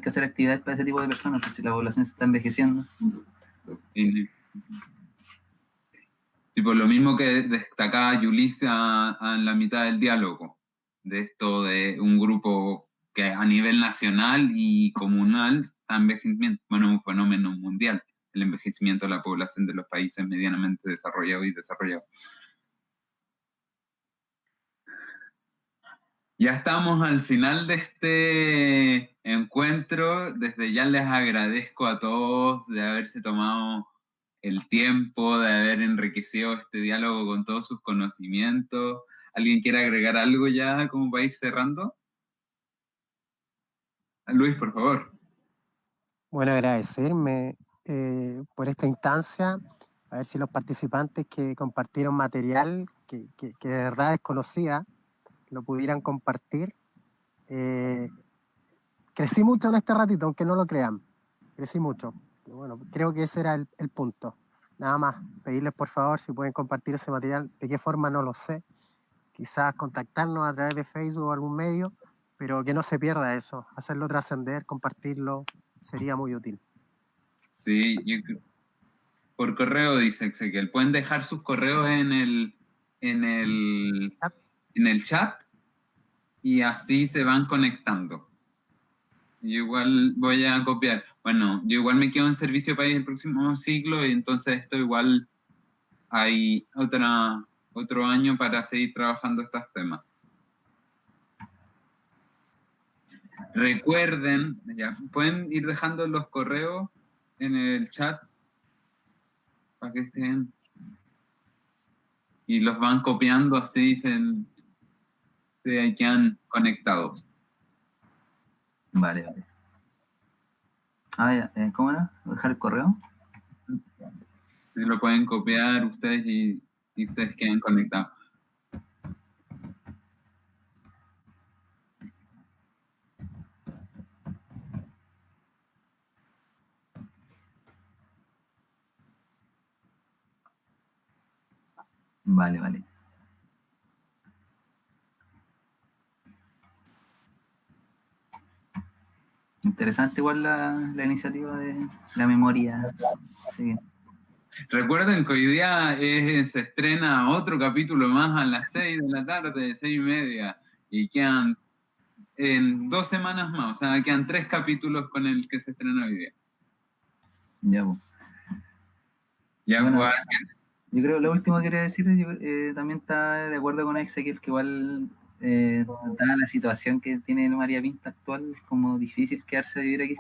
hacer actividades para ese tipo de personas, porque si la población se está envejeciendo. Y por lo mismo que destacaba Yulisa en la mitad del diálogo, de esto de un grupo que a nivel nacional y comunal está envejeciendo, bueno, un fenómeno mundial, el envejecimiento de la población de los países medianamente desarrollados y desarrollados. Ya estamos al final de este encuentro. Desde ya les agradezco a todos de haberse tomado el tiempo, de haber enriquecido este diálogo con todos sus conocimientos. ¿Alguien quiere agregar algo ya como para ir cerrando? Luis, por favor. Bueno, agradecerme por esta instancia, a ver si los participantes que compartieron material que de verdad desconocía, lo pudieran compartir. Crecí mucho en este ratito, aunque no lo crean, crecí mucho. Y bueno, creo que ese era el punto. Nada más, pedirles por favor si pueden compartir ese material, de qué forma no lo sé, quizás contactarnos a través de Facebook o algún medio, pero que no se pierda eso, hacerlo trascender, compartirlo, sería muy útil. Sí, por correo dice Ezequiel. Pueden dejar sus correos en el chat y así se van conectando. Yo igual voy a copiar. Bueno, yo igual me quedo en servicio país el próximo siglo y entonces esto igual hay otro año para seguir trabajando estos temas. Recuerden, ya pueden ir dejando los correos en el chat para que estén y los van copiando, así se quedan conectados. Vale. Ah, ya, ¿cómo era? ¿Dejar el correo? Si lo pueden copiar ustedes y ustedes quedan conectados. Vale. Interesante igual la iniciativa de la memoria. Sí. Recuerden que hoy día se estrena otro capítulo más a las 6 de la tarde, 6:30, y quedan en 2 semanas más, o sea, quedan 3 capítulos con el que se estrena hoy día. Ya, pues. Ya, Bueno, pues, yo creo lo último que quería decir, yo, también está de acuerdo con Ezequiel, que igual, dada la situación que tiene María Pinto actual, es como difícil quedarse a vivir aquí,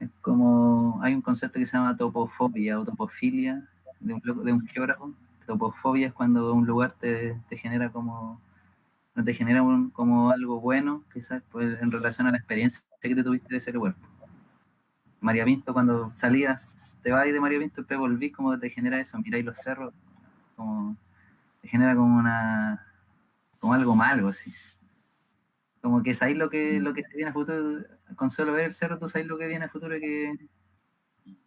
es como hay un concepto que se llama topofobia o topofilia de un geógrafo. Topofobia es cuando un lugar te genera como, no te genera como algo bueno, quizás pues, en relación a la experiencia que te tuviste de ese lugar. María Pinto, cuando salías, te vas de María Pinto, después volvís, como te genera eso, miráis los cerros, como te genera como algo malo, así. Como que sabéis lo que se viene a futuro, con solo ver el cerro, tú sabéis lo que viene a futuro, que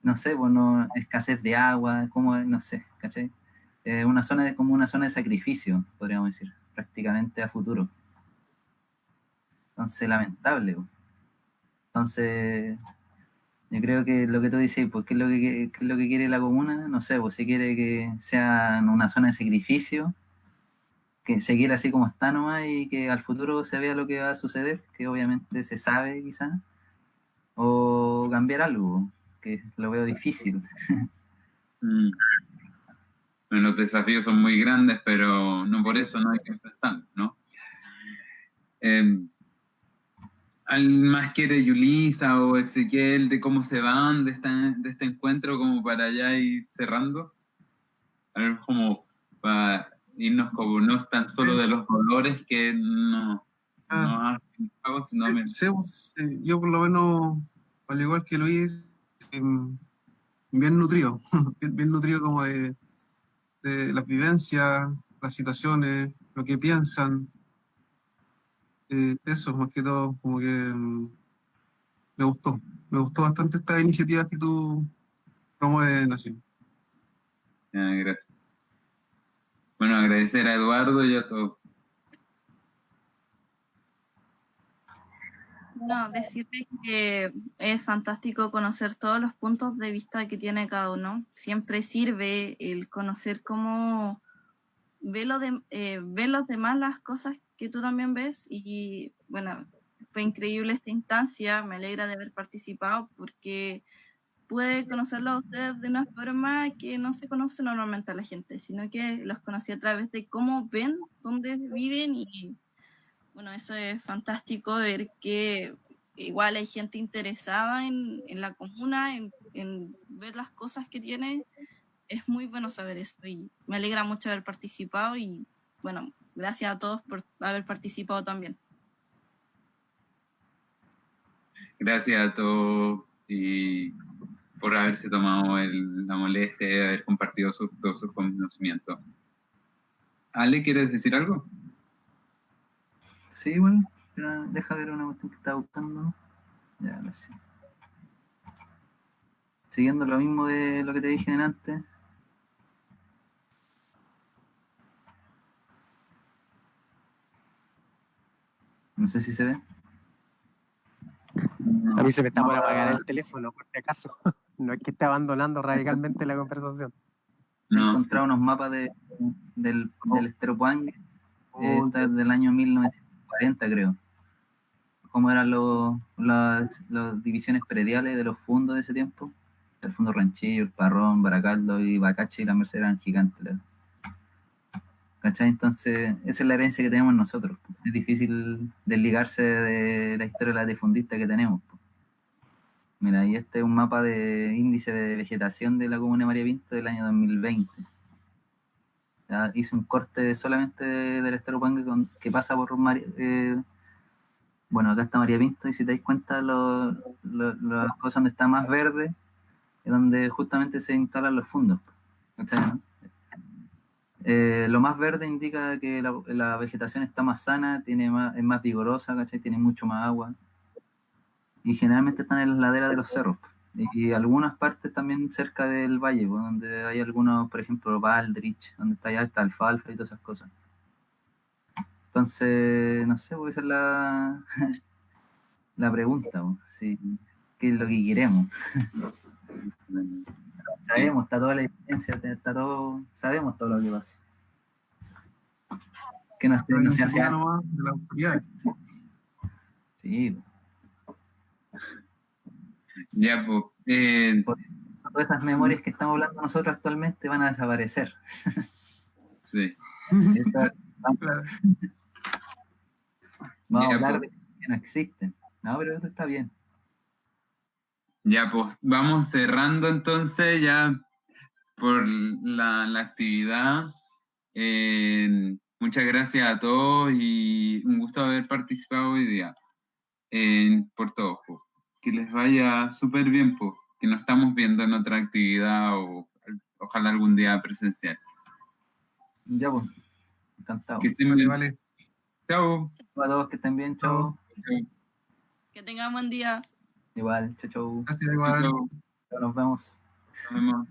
no sé, pues no, escasez de agua, como, no sé, ¿cachai? Una zona como una zona de sacrificio, podríamos decir, prácticamente a futuro. Entonces, lamentable, pues. Entonces, yo creo que lo que tú dices, pues, ¿qué es lo que quiere la comuna? No sé, pues si quiere que sea una zona de sacrificio, que se quiera así como está nomás y que al futuro se vea lo que va a suceder, que obviamente se sabe quizás, o cambiar algo, que lo veo difícil. los desafíos son muy grandes, pero no por eso no hay que enfrentarlos, ¿no? ¿Alguien más quiere, Yulisa o Ezequiel, de cómo se van de este encuentro como para ya ir cerrando? Algo como para irnos como no es tan solo de los dolores que no hacen algo, sino yo por lo menos, al igual que Luis, bien nutrido, bien nutrido como de las vivencias, las situaciones, lo que piensan, eso más que todo, como que me gustó bastante esta iniciativa que tú promueves, Nación. gracias. Bueno, agradecer a Eduardo y a todos. No, decirles que es fantástico conocer todos los puntos de vista que tiene cada uno. Siempre sirve el conocer cómo ven los demás las cosas que tú también ves. Y bueno, fue increíble esta instancia. Me alegra de haber participado porque pude conocerlos a ustedes de una forma que no se conoce normalmente a la gente, sino que los conocí a través de cómo ven, dónde viven y bueno, eso es fantástico ver que igual hay gente interesada en la comuna, en ver las cosas que tiene. Es muy bueno saber eso y me alegra mucho haber participado y bueno, gracias a todos por haber participado también. Gracias a todos y por haberse tomado la molestia de haber compartido todos sus conocimientos. Ale, ¿quieres decir algo? Sí, bueno, pero deja ver una cuestión que estaba buscando. Ya, ahora sí. Siguiendo lo mismo de lo que te dije antes. No sé si se ve. A mí se me está por apagar el teléfono, por si acaso. No es que esté abandonando radicalmente la conversación. He No. encontrado unos mapas del Esteropoangue, está del año 1940, creo. Cómo eran las divisiones prediales de los fundos de ese tiempo. El Fundo Ranchillo, el Parrón, Baracaldo y Bacache y la Merced eran gigantes. ¿Cachai? Entonces, esa es la herencia que tenemos nosotros. Es difícil desligarse de la historia de la difundista que tenemos. Mira, y este es un mapa de índice de vegetación de la comuna de María Pinto del año 2020. Ya, hice un corte solamente del Esteropangue que pasa por bueno, acá está María Pinto y si te das cuenta las cosas donde está más verde es donde justamente se instalan los fundos. ¿Cachai, no? Lo más verde indica que la vegetación está más sana, es más vigorosa, ¿cachai? Tiene mucho más agua. Y generalmente están en las laderas de los cerros. Y algunas partes también cerca del valle, pues, donde hay algunos, por ejemplo, Baldrich, donde está ya está alfalfa y todas esas cosas. Entonces, no sé, puede ser la pregunta, pues, si, ¿qué es lo que queremos? sabemos, está toda la evidencia, está todo, sabemos todo lo que pasa. Que no, La no se hace iniciativa algo. nomás de las autoridades. Sí, Ya, pues. todas esas memorias que estamos hablando nosotros actualmente van a desaparecer. Sí. Claro. Vamos a Ya, hablar pues. de que no existen. No, pero esto está bien. Ya, pues vamos cerrando entonces ya por la actividad. Muchas gracias a todos y un gusto haber participado hoy día por todo. Po. Que les vaya súper bien, pues. Que nos estamos viendo en otra actividad o ojalá algún día presencial. Ya, pues, encantado. Que estén Vale, bien. vale. Chao. A todos que estén bien, chao. Chao. Que tengan buen día. Igual, chao, chao. Gracias, igual. Chao. Nos vemos. Nos vemos.